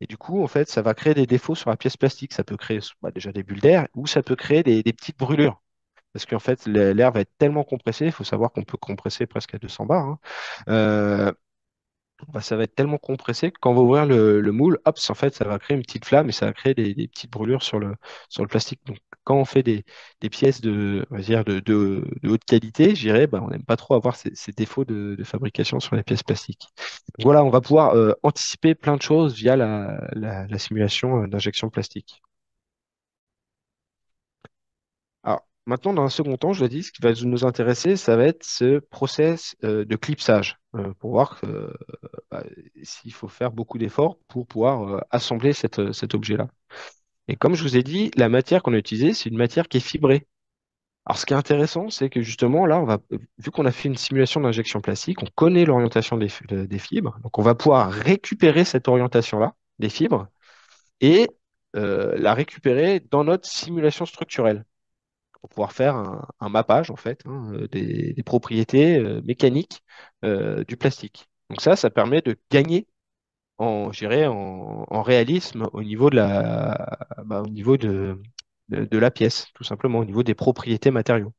Et du coup, en fait, ça va créer des défauts sur la pièce plastique. Ça peut créer déjà des bulles d'air ou ça peut créer des petites brûlures. Parce qu'en fait, l'air va être tellement compressé, il faut savoir qu'on peut compresser presque à 200 bars, hein. Euh, Ça va être tellement compressé que quand on va ouvrir le moule, hop, en fait, ça va créer une petite flamme et ça va créer des petites brûlures sur le plastique. Donc, quand on fait des pièces on va dire de haute qualité, je dirais, on n'aime pas trop avoir ces défauts de fabrication sur les pièces plastiques. Donc, voilà, on va pouvoir anticiper plein de choses via la simulation d'injection plastique. Alors, maintenant, dans un second temps, je l'ai dit, ce qui va nous intéresser, ça va être ce process de clipsage pour voir bah, s'il faut faire beaucoup d'efforts pour pouvoir assembler cet objet-là. Et comme je vous ai dit, la matière qu'on a utilisée, c'est une matière qui est fibrée. Alors, ce qui est intéressant, c'est que justement, là, vu qu'on a fait une simulation d'injection plastique, on connaît l'orientation des fibres, donc on va pouvoir récupérer cette orientation-là, des fibres, et la récupérer dans notre simulation structurelle pour pouvoir faire un mappage en fait, hein, des propriétés mécaniques du plastique. Donc ça permet de gagner je dirais, en réalisme au niveau au niveau de la pièce, tout simplement, au niveau des propriétés matériaux.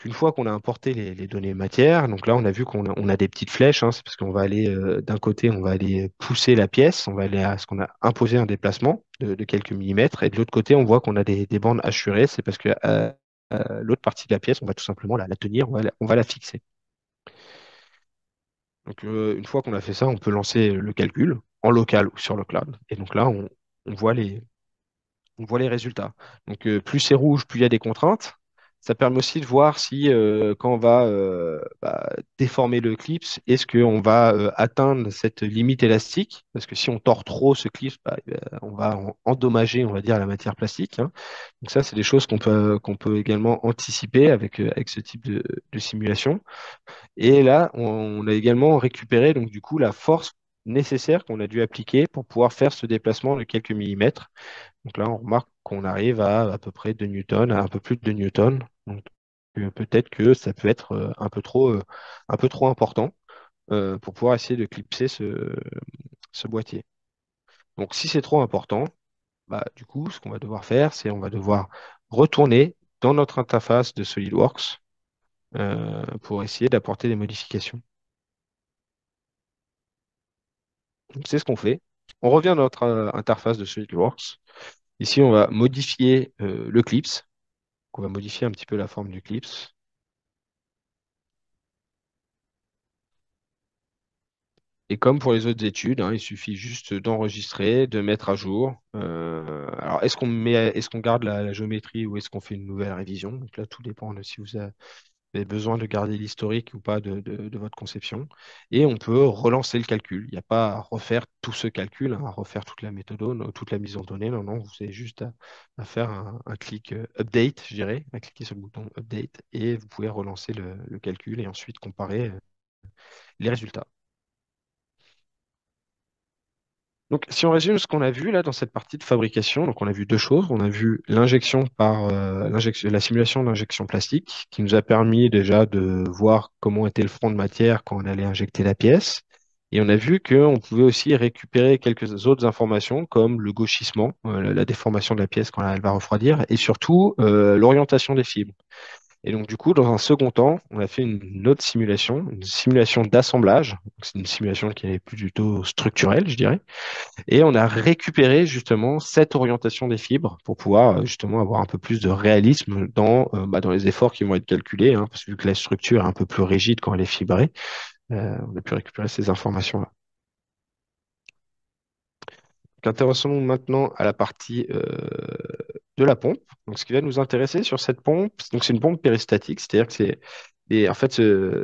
Une fois qu'on a importé les données matières, donc là on a vu on a des petites flèches, hein, c'est parce qu'on va aller d'un côté, on va aller pousser la pièce, on va aller à ce qu'on a imposé un déplacement de quelques millimètres, et de l'autre côté on voit qu'on a des bandes hachurées, c'est parce que l'autre partie de la pièce, on va tout simplement la tenir, on va la fixer. Donc une fois qu'on a fait ça, on peut lancer le calcul en local ou sur le cloud, et donc là on voit les résultats. Donc, plus c'est rouge, plus il y a des contraintes. Ça permet aussi de voir si, quand on va déformer le clip, est-ce qu'on va atteindre cette limite élastique? Parce que si on tord trop ce clip, on va endommager, on va dire, la matière plastique, hein. Donc ça, c'est des choses qu'on peut également anticiper avec ce type de simulation. Et là, on a également récupéré donc du coup la force nécessaire qu'on a dû appliquer pour pouvoir faire ce déplacement de quelques millimètres. Donc là, on remarque qu'on arrive à peu près 2 newtons, à un peu plus de 2 newtons. Donc peut-être que ça peut être un peu trop important pour pouvoir essayer de clipser ce boîtier. Donc si c'est trop important, du coup, ce qu'on va devoir faire, c'est on va devoir retourner dans notre interface de SolidWorks pour essayer d'apporter des modifications. Donc, c'est ce qu'on fait. On revient à notre interface de SolidWorks. Ici, on va modifier le clips. On va modifier un petit peu la forme du clips. Et comme pour les autres études, hein, il suffit juste d'enregistrer, de mettre à jour. Alors, est-ce qu'on garde la géométrie ou est-ce qu'on fait une nouvelle révision? Donc là, tout dépend de si vous avez besoin de garder l'historique ou pas de votre conception. Et on peut relancer le calcul. Il n'y a pas à refaire tout ce calcul, hein, à refaire toute la méthode, toute la mise en données. Non, non, vous avez juste à faire un clic update, je dirais, à cliquer sur le bouton update et vous pouvez relancer le calcul et ensuite comparer les résultats. Donc, si on résume ce qu'on a vu là dans cette partie de fabrication, donc on a vu deux choses. On a vu l'injection par la simulation d'injection plastique, qui nous a permis déjà de voir comment était le front de matière quand on allait injecter la pièce. Et on a vu qu'on pouvait aussi récupérer quelques autres informations, comme le gauchissement, la déformation de la pièce quand elle va refroidir, et surtout l'orientation des fibres. Et donc, du coup, dans un second temps, on a fait une autre simulation, une simulation d'assemblage. Donc, c'est une simulation qui est plutôt structurelle, je dirais et on a récupéré justement cette orientation des fibres pour pouvoir justement avoir un peu plus de réalisme dans les efforts qui vont être calculés, hein, parce que vu que la structure est un peu plus rigide quand elle est fibrée, on a pu récupérer ces informations-là. Donc, intéressons-nous maintenant à la partie de la pompe. Donc, ce qui va nous intéresser sur cette pompe, donc c'est une pompe péristatique, c'est-à-dire que en fait,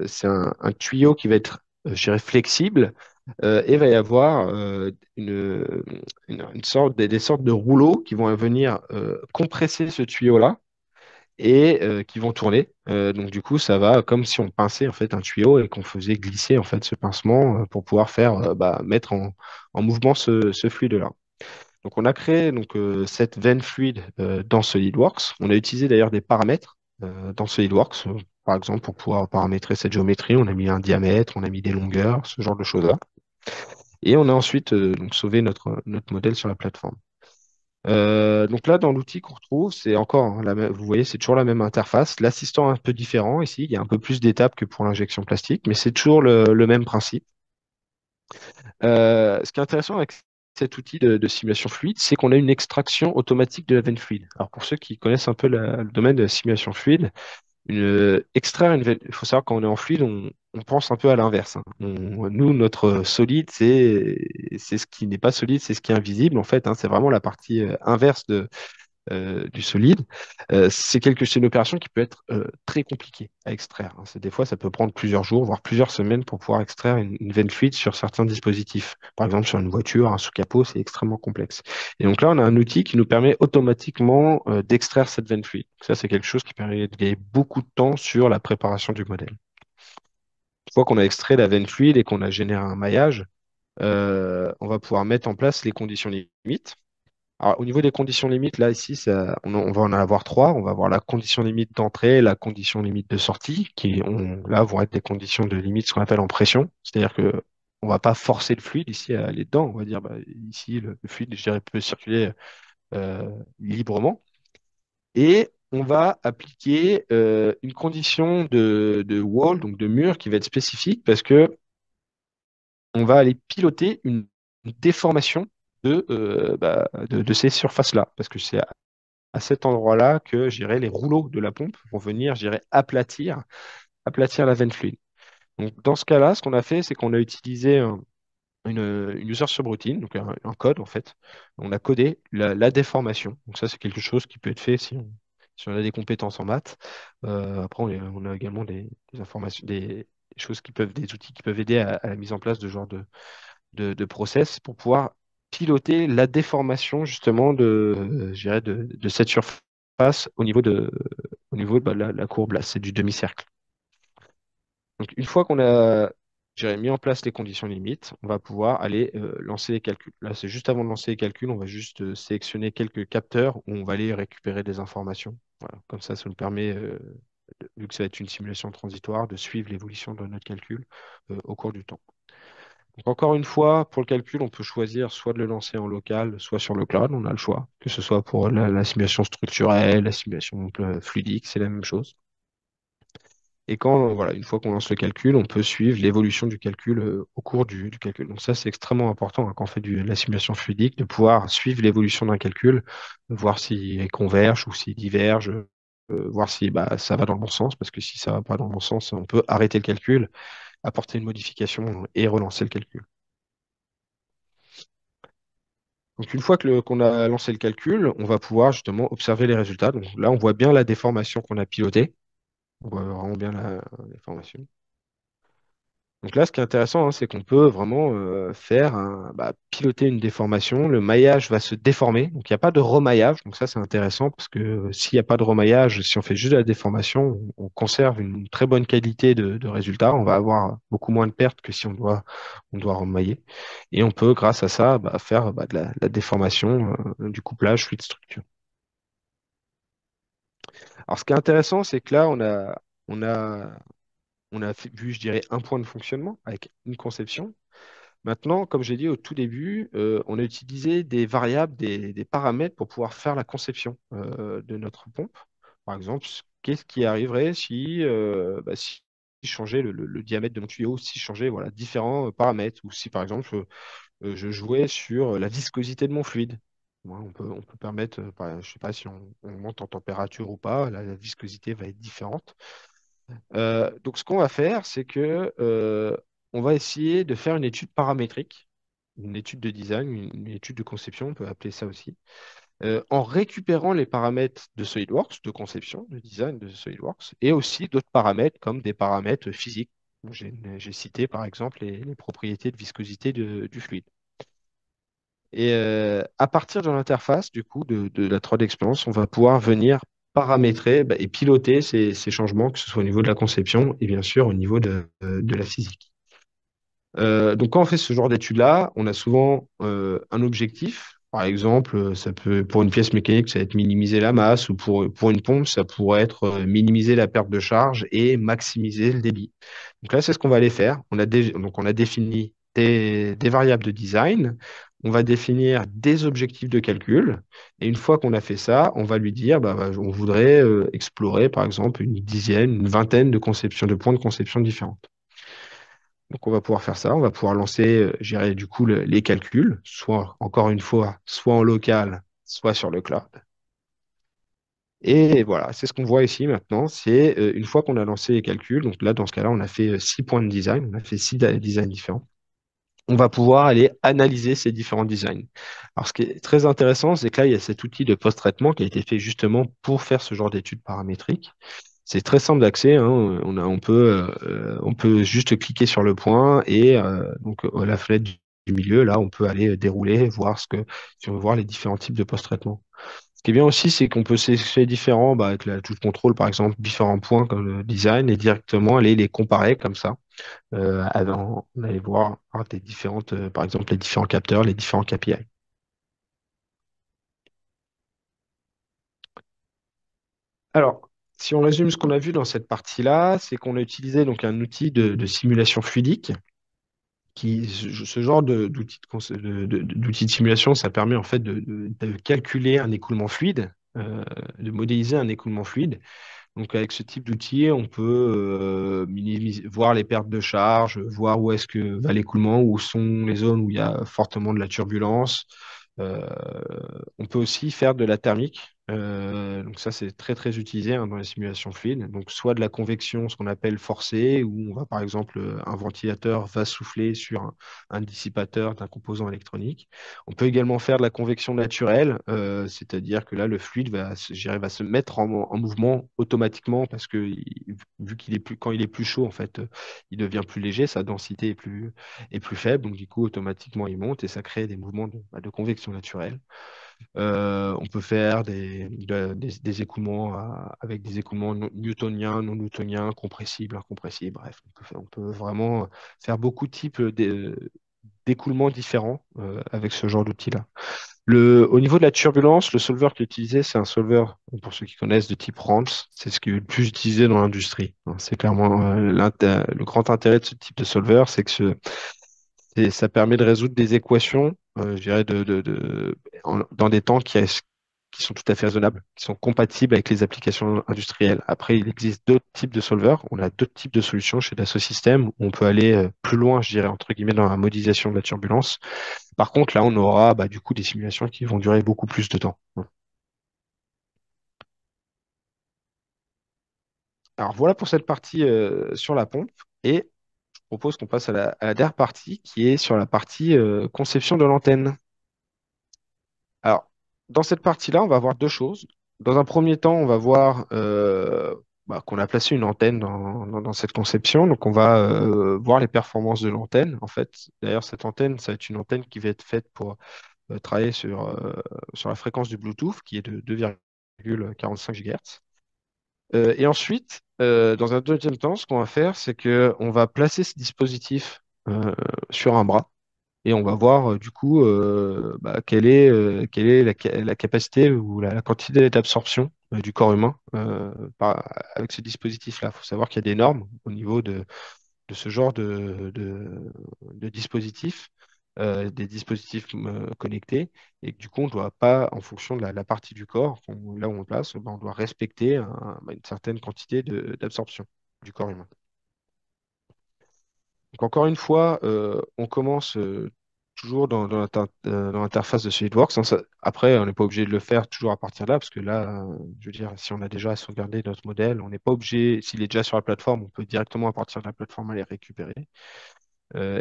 c'est un tuyau qui va être, je dirais, flexible et il va y avoir une sorte, des sortes de rouleaux qui vont venir compresser ce tuyau-là et qui vont tourner. Donc du coup, ça va comme si on pinçait en fait un tuyau et qu'on faisait glisser en fait ce pincement pour pouvoir faire mettre en mouvement ce fluide-là. Donc on a créé cette veine fluide dans SolidWorks. On a utilisé d'ailleurs des paramètres dans SolidWorks. Par exemple, pour pouvoir paramétrer cette géométrie, on a mis un diamètre, on a mis des longueurs, ce genre de choses-là. Et on a ensuite sauvé notre modèle sur la plateforme. Donc là, dans l'outil qu'on retrouve, c'est encore, hein, vous voyez, c'est toujours la même interface. L'assistant est un peu différent ici, il y a un peu plus d'étapes que pour l'injection plastique, mais c'est toujours le même principe. Ce qui est intéressant avec cet outil de simulation fluide, c'est qu'on a une extraction automatique de la veine fluide. Alors pour ceux qui connaissent un peu le domaine de la simulation fluide, extraire une veine, il faut savoir quand on est en fluide, on pense un peu à l'inverse, hein. Nous, notre solide, c'est ce qui n'est pas solide, c'est ce qui est invisible en fait, hein. C'est vraiment la partie inverse du solide. C'est une opération qui peut être très compliquée à extraire, hein. Des fois, ça peut prendre plusieurs jours, voire plusieurs semaines pour pouvoir extraire une veine fluide sur certains dispositifs. Par exemple, sur une voiture, un sous-capot, c'est extrêmement complexe. Et donc là, on a un outil qui nous permet automatiquement d'extraire cette veine fluide. Ça, c'est quelque chose qui permet de gagner beaucoup de temps sur la préparation du modèle. Une fois qu'on a extrait la veine fluide et qu'on a généré un maillage, on va pouvoir mettre en place les conditions limites. Alors, au niveau des conditions limites, là, ici, on va en avoir trois. On va avoir la condition limite d'entrée, la condition limite de sortie, là, vont être des conditions de limite, ce qu'on appelle en pression. C'est-à-dire que on va pas forcer le fluide ici à aller dedans. On va dire, bah, ici, le fluide, je dirais, peut circuler librement. Et on va appliquer une condition de wall, donc de mur, qui va être spécifique parce que on va aller piloter une déformation de ces surfaces-là. Parce que c'est à cet endroit-là que, je dirais, les rouleaux de la pompe vont venir, je dirais, aplatir la veine fluide. Donc, dans ce cas-là, ce qu'on a fait, c'est qu'on a utilisé une user subroutine, donc un code, en fait. On a codé la déformation. Donc, ça, c'est quelque chose qui peut être fait si on a des compétences en maths. Après, on a également des informations, des choses des outils qui peuvent aider à la mise en place de ce genre de process pour pouvoir piloter la déformation justement je dirais de cette surface au niveau de la courbe là, c'est du demi-cercle. Donc une fois qu'on a je dirais, mis en place les conditions limites, on va pouvoir aller lancer les calculs. Là, c'est juste avant de lancer les calculs, on va juste sélectionner quelques capteurs où on va aller récupérer des informations. Voilà. Comme ça nous permet, vu que ça va être une simulation transitoire, de suivre l'évolution de notre calcul au cours du temps. Donc encore une fois, pour le calcul, on peut choisir soit de le lancer en local, soit sur le cloud, on a le choix, que ce soit pour la simulation structurelle, la simulation fluidique, c'est la même chose. Et quand, voilà, une fois qu'on lance le calcul, on peut suivre l'évolution du calcul au cours du calcul. Donc ça, c'est extrêmement important hein, quand on fait de la simulation fluidique, de pouvoir suivre l'évolution d'un calcul, voir s'il converge ou s'il diverge, voir si bah, ça va dans le bon sens, parce que si ça va pas dans le bon sens, on peut arrêter le calcul, apporter une modification et relancer le calcul. Donc une fois qu'on a lancé le calcul, on va pouvoir justement observer les résultats. Donc là, on voit bien la déformation qu'on a pilotée. On voit vraiment bien la déformation. Donc là, ce qui est intéressant, hein, c'est qu'on peut vraiment piloter une déformation. Le maillage va se déformer. Donc il n'y a pas de remaillage. Donc ça, c'est intéressant parce que s'il n'y a pas de remaillage, si on fait juste de la déformation, on conserve une très bonne qualité de résultat. On va avoir beaucoup moins de pertes que si on doit remailler. Et on peut, grâce à ça, faire de la déformation, du couplage fluide structure. Alors ce qui est intéressant, c'est que là, on a, vu, je dirais, un point de fonctionnement avec une conception. Maintenant, comme j'ai dit au tout début, on a utilisé des variables, des paramètres pour pouvoir faire la conception de notre pompe. Par exemple, qu'est-ce qui arriverait si je changeais le diamètre de mon tuyau, si je changeais voilà, différents paramètres, ou si par exemple je jouais sur la viscosité de mon fluide. Voilà, on peut permettre, je sais pas si on monte en température ou pas, la viscosité va être différente. Donc, ce qu'on va faire, c'est que on va essayer de faire une étude paramétrique, une étude de design, une étude de conception, on peut appeler ça aussi, en récupérant les paramètres de SolidWorks, de conception, de design de SolidWorks, et aussi d'autres paramètres comme des paramètres physiques. J'ai cité par exemple les propriétés de viscosité du fluide. Et à partir de l'interface, du coup, de la 3D Experience, on va pouvoir venir paramétrer et piloter ces changements, que ce soit au niveau de la conception et bien sûr au niveau de la physique. Donc, quand on fait ce genre d'études-là, on a souvent un objectif. Par exemple, ça peut, pour une pièce mécanique, ça va être minimiser la masse, ou pour une pompe, ça pourrait être minimiser la perte de charge et maximiser le débit. Donc là, c'est ce qu'on va aller faire. Donc, on a défini des variables de design, on va définir des objectifs de calcul, et une fois qu'on a fait ça, on va lui dire, on voudrait explorer, par exemple, une dizaine, une vingtaine de conceptions, de points de conception différents. Donc, on va pouvoir faire ça. On va pouvoir lancer, gérer du coup les calculs, soit encore une fois, soit en local, soit sur le cloud. Et voilà, c'est ce qu'on voit ici maintenant. C'est une fois qu'on a lancé les calculs, donc là, dans ce cas-là, on a fait 6 points de design, on a fait 6 designs différents. On va pouvoir aller analyser ces différents designs. Alors, ce qui est très intéressant, c'est que là, il y a cet outil de post-traitement qui a été fait justement pour faire ce genre d'études paramétriques. C'est très simple d'accès, hein. On peut juste cliquer sur le point et la fenêtre du milieu, là, on peut aller dérouler, voir si on veut voir les différents types de post-traitement. Ce qui est bien aussi, c'est qu'on peut sélectionner différents, avec la touche contrôle, par exemple, différents points comme le design et directement aller les comparer comme ça. On allait voir des différentes, par exemple, les différents capteurs, les différents KPI. Alors, si on résume ce qu'on a vu dans cette partie-là, c'est qu'on a utilisé donc un outil de simulation fluidique ce genre d'outil de simulation, ça permet en fait de calculer un écoulement fluide, de modéliser un écoulement fluide. Donc avec ce type d'outil, on peut voir les pertes de charge, voir où est-ce que va l'écoulement, où sont les zones où il y a fortement de la turbulence. Euh, on peut aussi faire de la thermique. Donc ça, c'est très très utilisé hein, dans les simulations fluides. Donc soit de la convection, ce qu'on appelle forcée, où on va par exemple un ventilateur va souffler sur un dissipateur d'un composant électronique. On peut également faire de la convection naturelle, c'est-à-dire que là, le fluide va se mettre en mouvement automatiquement parce que vu qu'il est plus, quand il est plus chaud, en fait, il devient plus léger, sa densité est plus faible, donc du coup, automatiquement, il monte et ça crée des mouvements de convection naturelle. On peut faire des écoulements avec des écoulements newtoniens, non newtoniens, compressibles, incompressibles, bref, on peut vraiment faire beaucoup de types d'écoulements différents avec ce genre d'outil-là. Au niveau de la turbulence, le solver qui est utilisé, c'est un solver, pour ceux qui connaissent, de type Ramps. C'est ce qui est le plus utilisé dans l'industrie, hein. C'est clairement le grand intérêt de ce type de solver, c'est que ça permet de résoudre des équations, je dirais, dans des temps qui sont tout à fait raisonnables, qui sont compatibles avec les applications industrielles. Après, il existe d'autres types de solvers. On a d'autres types de solutions chez Dassault Systèmes où on peut aller plus loin, je dirais, entre guillemets, dans la modélisation de la turbulence. Par contre, là, on aura du coup des simulations qui vont durer beaucoup plus de temps. Alors voilà pour cette partie sur la pompe. Et je propose qu'on passe à la dernière partie qui est sur la partie conception de l'antenne. Alors, dans cette partie-là, on va voir deux choses. Dans un premier temps, on va voir qu'on a placé une antenne dans cette conception. Donc, on va voir les performances de l'antenne. En fait, d'ailleurs, cette antenne, ça va être une antenne qui va être faite pour travailler sur la fréquence du Bluetooth, qui est de 2,45 GHz. Et ensuite, dans un deuxième temps, ce qu'on va faire, c'est qu'on va placer ce dispositif sur un bras et on va voir du coup quelle est la capacité ou la quantité d'absorption du corps humain avec ce dispositif-là. Il faut savoir qu'il y a des normes au niveau de ce genre de dispositifs, des dispositifs connectés, et que du coup, on ne doit pas, en fonction de la partie du corps, là où on le place, ben, on doit respecter une certaine quantité d'absorption du corps humain. Donc encore une fois, on commence toujours dans l'interface de SolidWorks, hein. Après, on n'est pas obligé de le faire toujours à partir de là, parce que là, je veux dire, si on a déjà sauvegardé notre modèle, on n'est pas obligé, s'il est déjà sur la plateforme, on peut directement à partir de la plateforme aller récupérer.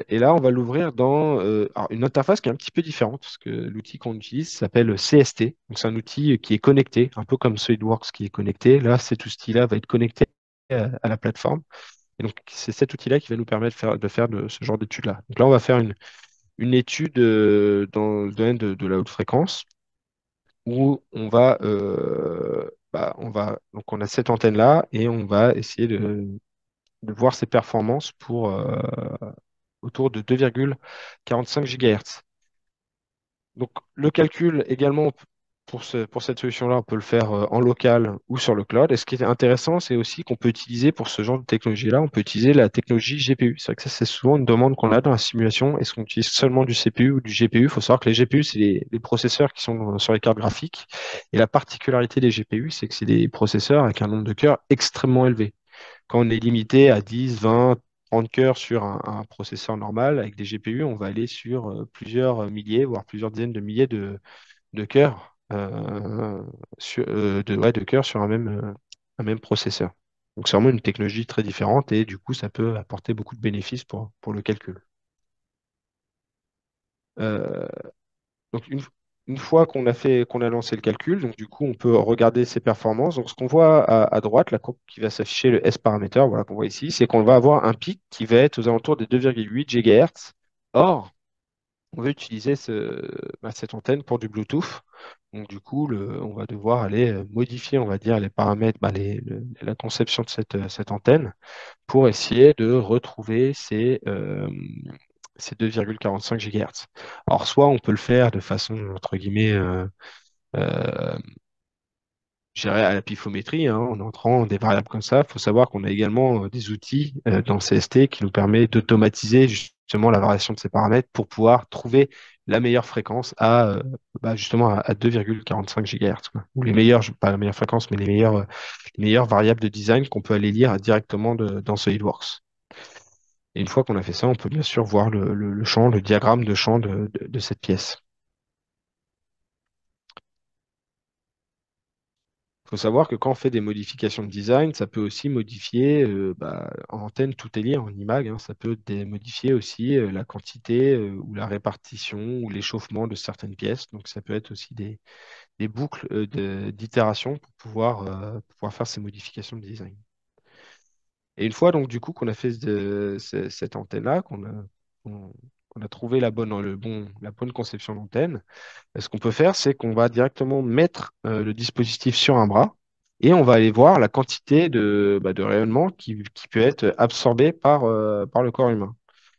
Et là, on va l'ouvrir dans alors, une interface qui est un petit peu différente, parce que l'outil qu'on utilise s'appelle CST. Donc c'est un outil qui est connecté, un peu comme SolidWorks qui est connecté. Là, cet outil-là va être connecté à la plateforme. Et donc, c'est cet outil-là qui va nous permettre ce genre d'études-là. Donc là, on va faire une étude dans le domaine de la haute fréquence où donc on a cette antenne-là et on va essayer de voir ses performances pour autour de 2,45 GHz. Donc, le calcul également pour cette solution-là, on peut le faire en local ou sur le cloud. Et ce qui est intéressant, c'est aussi qu'on peut utiliser pour ce genre de technologie-là, on peut utiliser la technologie GPU. C'est vrai que ça, c'est souvent une demande qu'on a dans la simulation. Est-ce qu'on utilise seulement du CPU ou du GPU? Il faut savoir que les GPU, c'est les processeurs qui sont sur les cartes graphiques. Et la particularité des GPU, c'est que c'est des processeurs avec un nombre de cœurs extrêmement élevé. Quand on est limité à 10, 20, 30 cœurs sur un processeur normal, avec des GPU, on va aller sur plusieurs milliers, voire plusieurs dizaines de milliers de cœurs, ouais, de cœurs sur un même processeur. Donc c'est vraiment une technologie très différente et du coup, ça peut apporter beaucoup de bénéfices pour le calcul. Euh, donc une fois qu'on a lancé le calcul, donc du coup, on peut regarder ses performances. Donc ce qu'on voit à droite, la courbe qui va s'afficher, le S paramètre, voilà, qu'on voit ici, c'est qu'on va avoir un pic qui va être aux alentours des 2,8 GHz. Or, on veut utiliser cette antenne pour du Bluetooth. Donc du coup, on va devoir aller modifier, on va dire, les paramètres, la conception de cette antenne pour essayer de retrouver ces 2,45 GHz. Alors, soit on peut le faire de façon, entre guillemets, euh, je dirais à la pifométrie, hein, en entrant des variables comme ça. Il faut savoir qu'on a également des outils dans CST qui nous permettent d'automatiser justement la variation de ces paramètres pour pouvoir trouver la meilleure fréquence justement à 2,45 GHz, quoi. Ou les meilleures, pas la meilleure fréquence, mais les meilleures variables de design qu'on peut aller lire directement dans SolidWorks. Et une fois qu'on a fait ça, on peut bien sûr voir le champ, le diagramme de champ de cette pièce. Il faut savoir que quand on fait des modifications de design, ça peut aussi modifier, en antenne, tout est lié en imag, hein, ça peut modifier aussi la quantité ou la répartition ou l'échauffement de certaines pièces. Donc ça peut être aussi des boucles d'itération pour pouvoir faire ces modifications de design. Et une fois donc du coup qu'on a fait cette antenne-là, qu'on a trouvé la bonne conception d'antenne, ce qu'on peut faire, c'est qu'on va directement mettre le dispositif sur un bras et on va aller voir la quantité de rayonnement qui peut être absorbé par le corps humain.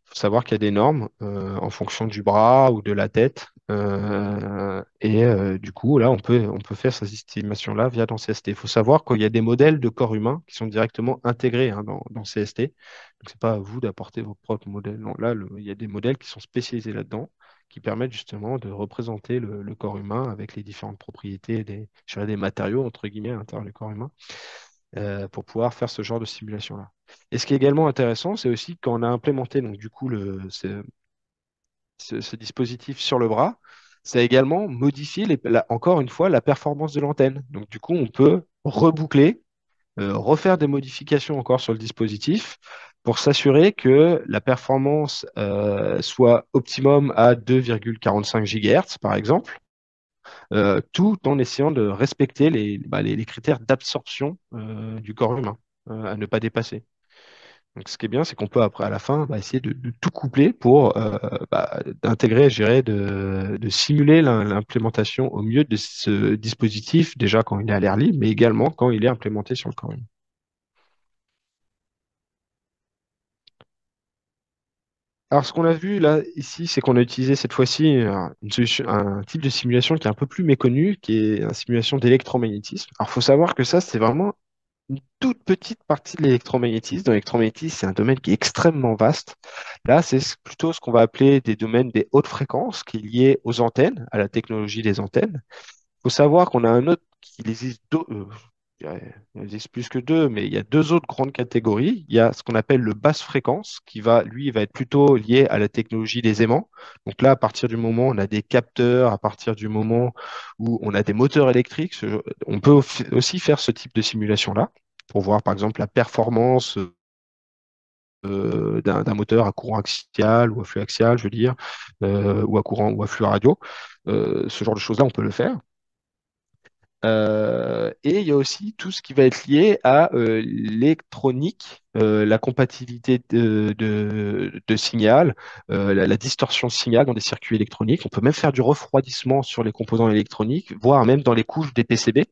Il faut savoir qu'il y a des normes en fonction du bras ou de la tête. Du coup, là, on peut faire ces estimations-là via dans CST. Il faut savoir qu'il y a des modèles de corps humain qui sont directement intégrés hein, dans CST. Donc, c'est pas à vous d'apporter vos propres modèles. Non, là, il y a des modèles qui sont spécialisés là-dedans, qui permettent justement de représenter le corps humain avec les différentes propriétés je dirais des matériaux, entre guillemets, à l'intérieur du corps humain, pour pouvoir faire ce genre de simulation-là. Et ce qui est également intéressant, c'est aussi quand on a implémenté donc, du coup, ce dispositif sur le bras, ça a également modifié, encore une fois, la performance de l'antenne. Donc, du coup, on peut reboucler, refaire des modifications encore sur le dispositif pour s'assurer que la performance soit optimum à 2,45 GHz, par exemple, tout en essayant de respecter les critères d'absorption du corps humain, à ne pas dépasser. Donc, ce qui est bien, c'est qu'on peut après, à la fin, essayer de tout coupler pour d'intégrer, je dirais, de simuler l'implémentation au mieux de ce dispositif, déjà quand il est à l'air libre, mais également quand il est implémenté sur le corps humain. Alors, ce qu'on a vu là, ici, c'est qu'on a utilisé cette fois-ci un type de simulation qui est un peu plus méconnu, qui est une simulation d'électromagnétisme. Alors, il faut savoir que ça, c'est vraiment une toute petite partie de l'électromagnétisme. Dans l'électromagnétisme, c'est un domaine qui est extrêmement vaste. Là, c'est plutôt ce qu'on va appeler des domaines des hautes fréquences, qui est lié aux antennes, à la technologie des antennes. Il faut savoir qu'on a un autre qui existe, je dirais, il existe plus que deux, mais il y a deux autres grandes catégories. Il y a ce qu'on appelle le basse fréquence, qui va, lui, va être plutôt lié à la technologie des aimants. Donc là, à partir du moment où on a des capteurs, à partir du moment où on a des moteurs électriques, on peut aussi faire ce type de simulation-là pour voir, par exemple, la performance d'un moteur à courant axial ou à flux axial, je veux dire, ou à courant ou à flux radio. Ce genre de choses-là, on peut le faire. Et il y a aussi tout ce qui va être lié à l'électronique, la compatibilité de signal, la distorsion de signal dans des circuits électroniques. On peut même faire du refroidissement sur les composants électroniques, voire même dans les couches des PCB.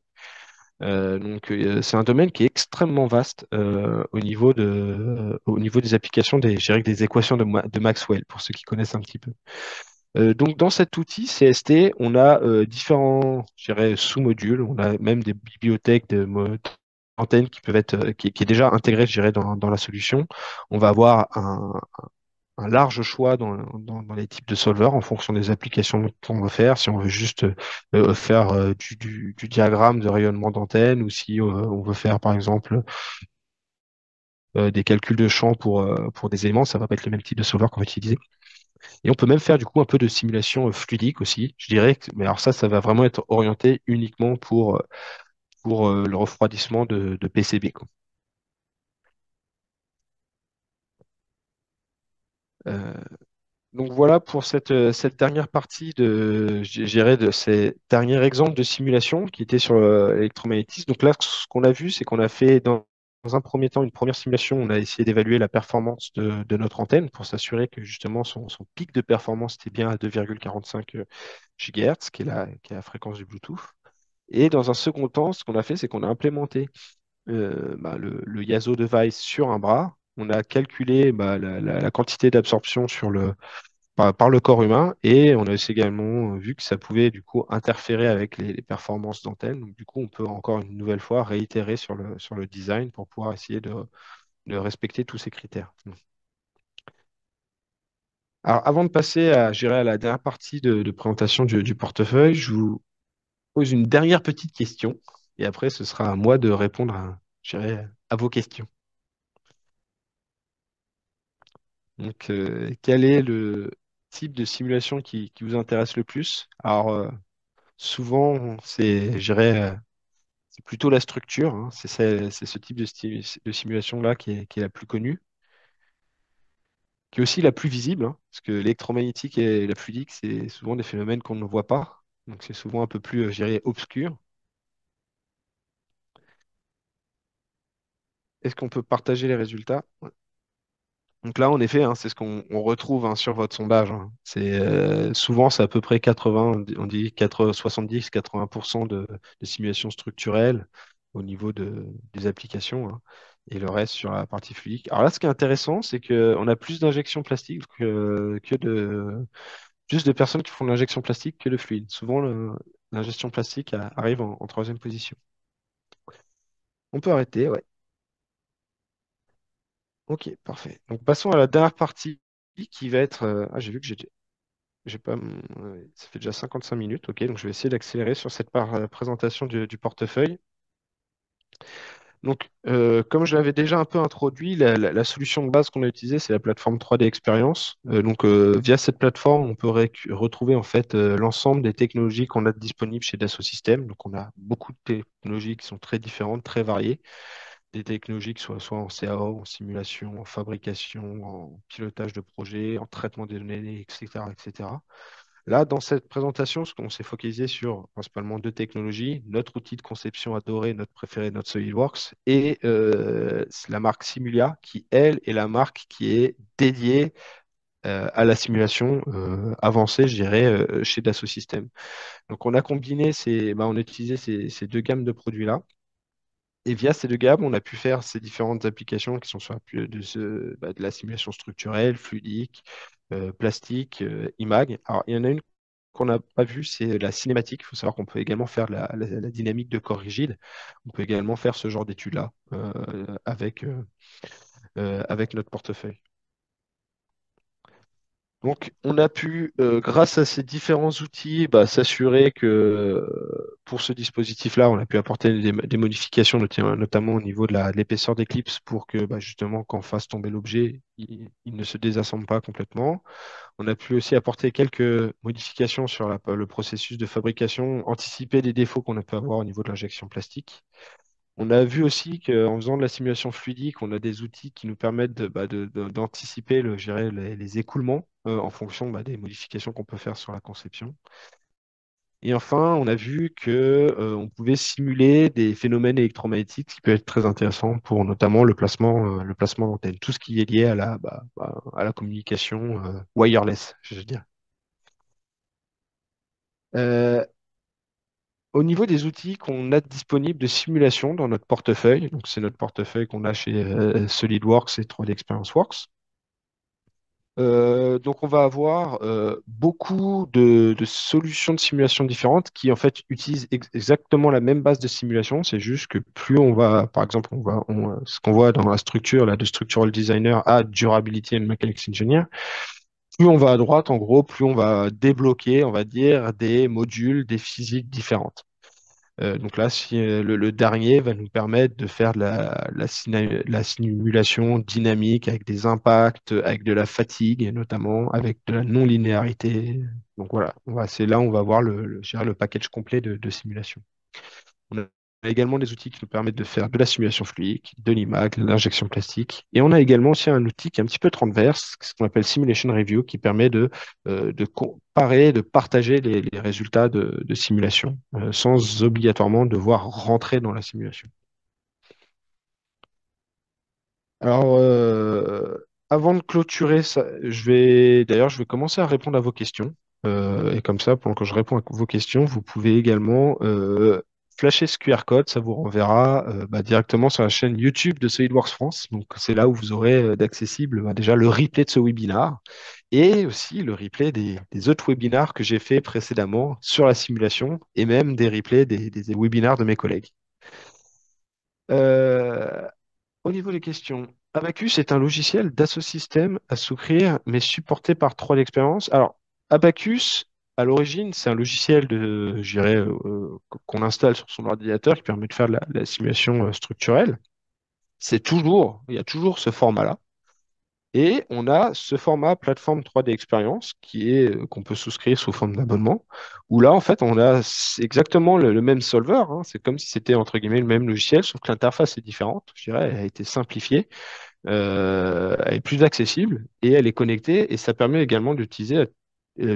C'est un domaine qui est extrêmement vaste au niveau des applications je dirais que des équations de Maxwell, pour ceux qui connaissent un petit peu. Donc, dans cet outil CST, on a différents, je dirais, sous-modules. On a même des bibliothèques d'antennes qui peuvent être, qui est déjà intégrée, je dirais, dans la solution. On va avoir un large choix dans les types de solvers en fonction des applications qu'on veut faire. Si on veut juste faire du diagramme de rayonnement d'antenne ou si on veut faire, par exemple, des calculs de champ pour des éléments, ça va pas être le même type de solver qu'on va utiliser. Et on peut même faire du coup un peu de simulation fluidique aussi, je dirais. Mais alors ça va vraiment être orienté uniquement pour le refroidissement de PCB, quoi. Euh, donc voilà pour cette dernière partie je dirais, de ces derniers exemples de simulation qui étaient sur l'électromagnétisme. Donc là, ce qu'on a vu, c'est qu'on a fait dans un premier temps une première simulation. On a essayé d'évaluer la performance de notre antenne pour s'assurer que justement son pic de performance était bien à 2,45 GHz, qui est la fréquence du Bluetooth. Et dans un second temps, ce qu'on a fait, c'est qu'on a implémenté le Yaso device sur un bras. On a calculé la quantité d'absorption par le corps humain et on a aussi également vu que ça pouvait du coup interférer avec les performances d'antenne. Donc du coup, on peut encore une nouvelle fois réitérer sur le design pour pouvoir essayer de respecter tous ces critères. Alors, avant de passer à la dernière partie de présentation du portefeuille, je vous pose une dernière petite question et après, ce sera à moi de répondre je dirais, à vos questions. Donc, quel est le type de simulation qui vous intéresse le plus? Alors, souvent, je dirais, c'est plutôt la structure, hein. C'est ce type de simulation-là qui est la plus connue, qui est aussi la plus visible, hein, parce que l'électromagnétique et la fluidique, c'est souvent des phénomènes qu'on ne voit pas. Donc, c'est souvent un peu plus, je dirais, obscur. Est-ce qu'on peut partager les résultats? Ouais. Donc là, en effet, hein, c'est ce qu'on retrouve hein, sur votre sondage, hein. Souvent, c'est à peu près 80, on dit 70-80% de simulations structurelles au niveau des applications, hein, et le reste sur la partie fluidique. Alors là, ce qui est intéressant, c'est qu'on a plus d'injections plastiques plus de personnes qui font de l'injection plastique que de fluide. Souvent, l'ingestion plastique arrive en troisième position. On peut arrêter, ouais. Ok, parfait. Donc passons à la dernière partie qui va être. Ah, j'ai vu que j'étais. J'ai pas, ouais, ça fait déjà 55 minutes, ok, donc je vais essayer d'accélérer sur cette présentation du portefeuille. Donc, comme je l'avais déjà un peu introduit, la solution de base qu'on a utilisée, c'est la plateforme 3D Experience. Via cette plateforme, on peut retrouver en fait l'ensemble des technologies qu'on a disponibles chez Dassault Systèmes. Donc, on a beaucoup de technologies qui sont très différentes, très variées. Des technologies qui soient soit en CAO, en simulation, en fabrication, en pilotage de projet, en traitement des données, etc., etc. Là, dans cette présentation, ce qu'on s'est focalisé sur principalement deux technologies, notre outil de conception adoré, notre préféré, notre SolidWorks, et c'est la marque Simulia, qui, elle, est la marque qui est dédiée à la simulation avancée, je dirais, chez Dassault Systèmes. Donc, on a combiné on a utilisé ces deux gammes de produits-là. Et via ces deux gammes, on a pu faire ces différentes applications qui sont soit de la simulation structurelle, fluidique, plastique, imag. Alors, il y en a une qu'on n'a pas vue, c'est la cinématique. Il faut savoir qu'on peut également faire la dynamique de corps rigide. On peut également faire ce genre d'études-là avec notre portefeuille. Donc, on a pu, grâce à ces différents outils, s'assurer que pour ce dispositif-là, on a pu apporter des modifications, notamment au niveau de l'épaisseur d'éclipse, pour que justement, quand on fasse tomber l'objet, il ne se désassemble pas complètement. On a pu aussi apporter quelques modifications sur le processus de fabrication, anticiper des défauts qu'on a pu avoir au niveau de l'injection plastique. On a vu aussi qu'en faisant de la simulation fluidique, on a des outils qui nous permettent d'anticiper je dirais, les écoulements en fonction des modifications qu'on peut faire sur la conception. Et enfin, on a vu que on pouvait simuler des phénomènes électromagnétiques, ce qui peut être très intéressant pour notamment le placement d'antennes, tout ce qui est lié à la communication wireless, je veux dire. Euh, Au niveau des outils qu'on a disponibles de simulation dans notre portefeuille, donc c'est notre portefeuille qu'on a chez SolidWorks et 3D Experience Works. Donc on va avoir beaucoup de solutions de simulation différentes qui en fait utilisent exactement la même base de simulation. C'est juste que plus on va, par exemple, ce qu'on voit dans la structure là, de Structural Designer à Durability and Mechanics Engineer, plus on va à droite, en gros, plus on va débloquer, on va dire, des modules, des physiques différentes. Donc là, si, le dernier va nous permettre de faire la simulation dynamique avec des impacts, avec de la fatigue, et notamment avec de la non-linéarité. Donc voilà, c'est là où on va voir je dirais le package complet de simulation. On a également des outils qui nous permettent de faire de la simulation fluidique, de l'IMAG, de l'injection plastique. Et on a également aussi un outil qui est un petit peu transverse, ce qu'on appelle Simulation Review, qui permet de comparer, de partager les résultats de simulation, sans obligatoirement devoir rentrer dans la simulation. Alors, avant de clôturer ça, je vais commencer à répondre à vos questions. Et comme ça, pendant que je réponds à vos questions, vous pouvez également flasher ce QR code. Ça vous renverra directement sur la chaîne YouTube de SolidWorks France. Donc, c'est là où vous aurez d'accessible déjà le replay de ce webinar et aussi le replay des autres webinars que j'ai fait précédemment sur la simulation et même des replays des webinars de mes collègues. Euh, Au niveau des questions, Abacus est un logiciel Dassault Systèmes à souscrire, mais supporté par 3D Experience. Alors, Abacus, à l'origine, c'est un logiciel je dirais, qu'on installe sur son ordinateur qui permet de faire de la simulation structurelle. Il y a toujours ce format-là. Et on a ce format plateforme 3D Experience qu'on peut souscrire sous forme d'abonnement, où là, en fait, on a exactement le même solver, hein. C'est comme si c'était, entre guillemets, le même logiciel, sauf que l'interface est différente. Je dirais, elle a été simplifiée, elle est plus accessible et elle est connectée. Et ça permet également d'utiliser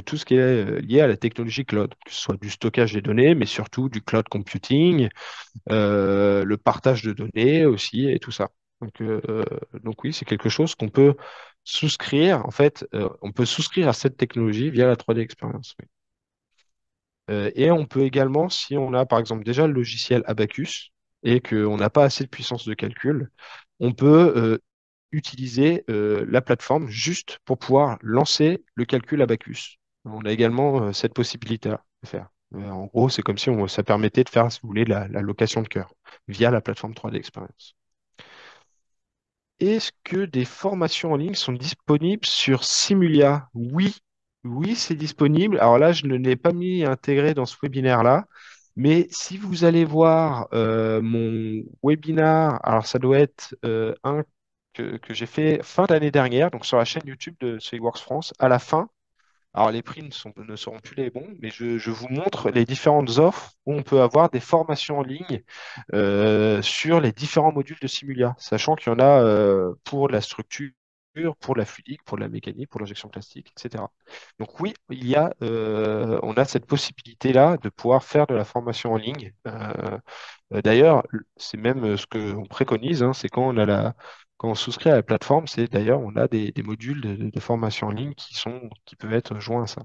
tout ce qui est lié à la technologie cloud, que ce soit du stockage des données, mais surtout du cloud computing, le partage de données aussi et tout ça. Donc, euh, donc oui, c'est quelque chose qu'on peut souscrire. En fait, on peut souscrire à cette technologie via la 3D Experience. Oui. Et on peut également, si on a par exemple déjà le logiciel Abacus et qu'on n'a pas assez de puissance de calcul, on peut utiliser la plateforme juste pour pouvoir lancer le calcul Abacus. On a également cette possibilité-là de faire. En gros, c'est comme si ça permettait de faire, si vous voulez, la location de cœur via la plateforme 3D Experience. Est-ce que des formations en ligne sont disponibles sur Simulia? Oui, Oui, c'est disponible. Alors là, je ne l'ai pas mis intégré dans ce webinaire-là, mais si vous allez voir mon webinaire, alors ça doit être un que j'ai fait fin d'année dernière, donc sur la chaîne YouTube de SolidWorks France, à la fin. Alors, les prix ne seront plus les bons, mais je vous montre les différentes offres où on peut avoir des formations en ligne sur les différents modules de Simulia, sachant qu'il y en a pour la structure, pour la fluidique, pour la mécanique, pour l'injection plastique, etc. Donc oui, on a cette possibilité-là de pouvoir faire de la formation en ligne. D'ailleurs, c'est même ce qu'on préconise, hein, c'est quand on souscrit à la plateforme, c'est d'ailleurs, on a des modules de formation en ligne qui peuvent être joints à ça.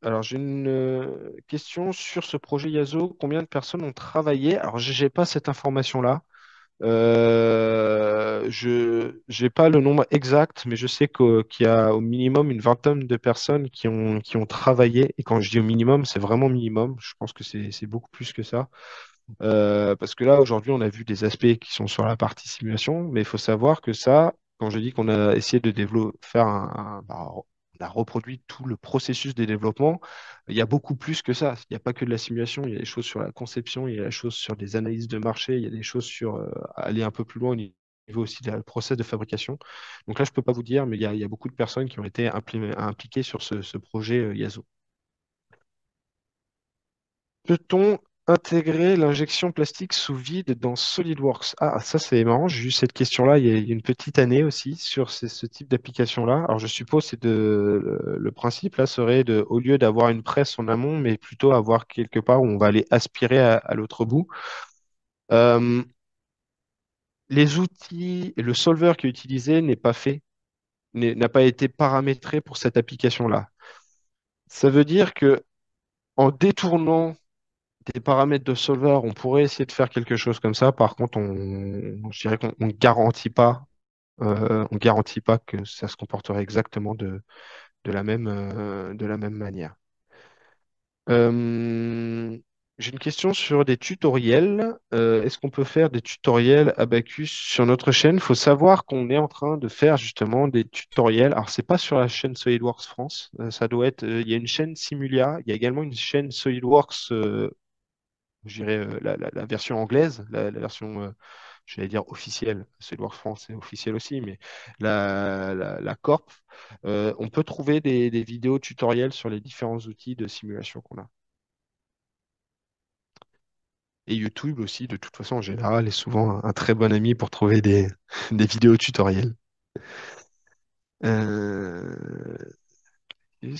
Alors, j'ai une question sur ce projet Yaso. Combien de personnes ont travaillé? Alors, je n'ai pas cette information-là. Je n'ai pas le nombre exact, mais je sais qu'il y a au minimum une vingtaine de personnes qui ont travaillé. Et quand je dis au minimum, c'est vraiment minimum. Je pense que c'est beaucoup plus que ça. Parce que là, aujourd'hui, on a vu des aspects qui sont sur la partie simulation, mais il faut savoir que ça, quand je dis qu'on a essayé de développer, on a reproduit tout le processus des développements, il y a beaucoup plus que ça. Il n'y a pas que de la simulation, il y a des choses sur la conception, il y a des choses sur des analyses de marché, il y a des choses sur aller un peu plus loin au niveau aussi du process de fabrication. Donc là, je ne peux pas vous dire, mais il y a beaucoup de personnes qui ont été impliquées sur ce projet Yaso. Peut-on intégrer l'injection plastique sous vide dans SolidWorks? Ah, ça c'est marrant, j'ai eu cette question-là il y a une petite année aussi sur ce type d'application-là. Alors je suppose que le principe là serait de, au lieu d'avoir une presse en amont, mais plutôt avoir quelque part où on va aller aspirer à l'autre bout. Euh, les outils, le solver qui est utilisé n'est pas fait, n'a pas été paramétré pour cette application-là. Ça veut dire que en détournant des paramètres de solver, on pourrait essayer de faire quelque chose comme ça. Par contre, je dirais qu'on ne garantit pas, on garantit pas que ça se comporterait exactement de la même manière. Euh, j'ai une question sur des tutoriels. Est-ce qu'on peut faire des tutoriels Abacus sur notre chaîne? Il faut savoir qu'on est en train de faire justement des tutoriels. Alors, c'est pas sur la chaîne SolidWorks France. Ça doit être. Il y a une chaîne Simulia. Il y a également une chaîne SolidWorks je dirais, la version anglaise, la version, j'allais dire officielle, Edouard France est officiel aussi, mais la Corp, on peut trouver des vidéos tutoriels sur les différents outils de simulation qu'on a. Et YouTube aussi, de toute façon, en général, est souvent un très bon ami pour trouver des vidéos tutoriels. Euh, et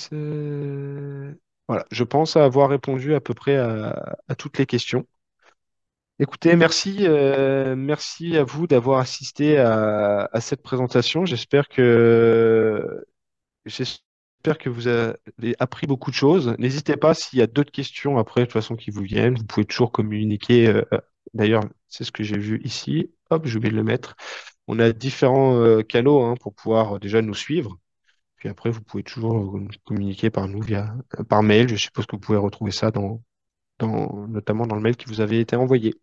voilà, je pense avoir répondu à peu près à toutes les questions. Écoutez, merci à vous d'avoir assisté à cette présentation. J'espère que vous avez appris beaucoup de choses. N'hésitez pas s'il y a d'autres questions après, de toute façon, qui vous viennent. Vous pouvez toujours communiquer. D'ailleurs, c'est ce que j'ai vu ici. Hop, j'ai oublié de le mettre. On a différents canaux hein, pour pouvoir déjà nous suivre. Puis après, vous pouvez toujours communiquer par nous par mail. Je suppose que vous pouvez retrouver ça notamment dans le mail qui vous avait été envoyé.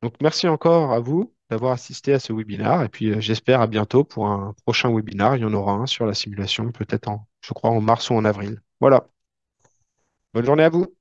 Donc, merci encore à vous d'avoir assisté à ce webinaire et puis j'espère à bientôt pour un prochain webinaire. Il y en aura un sur la simulation, peut-être je crois en mars ou en avril. Voilà. Bonne journée à vous.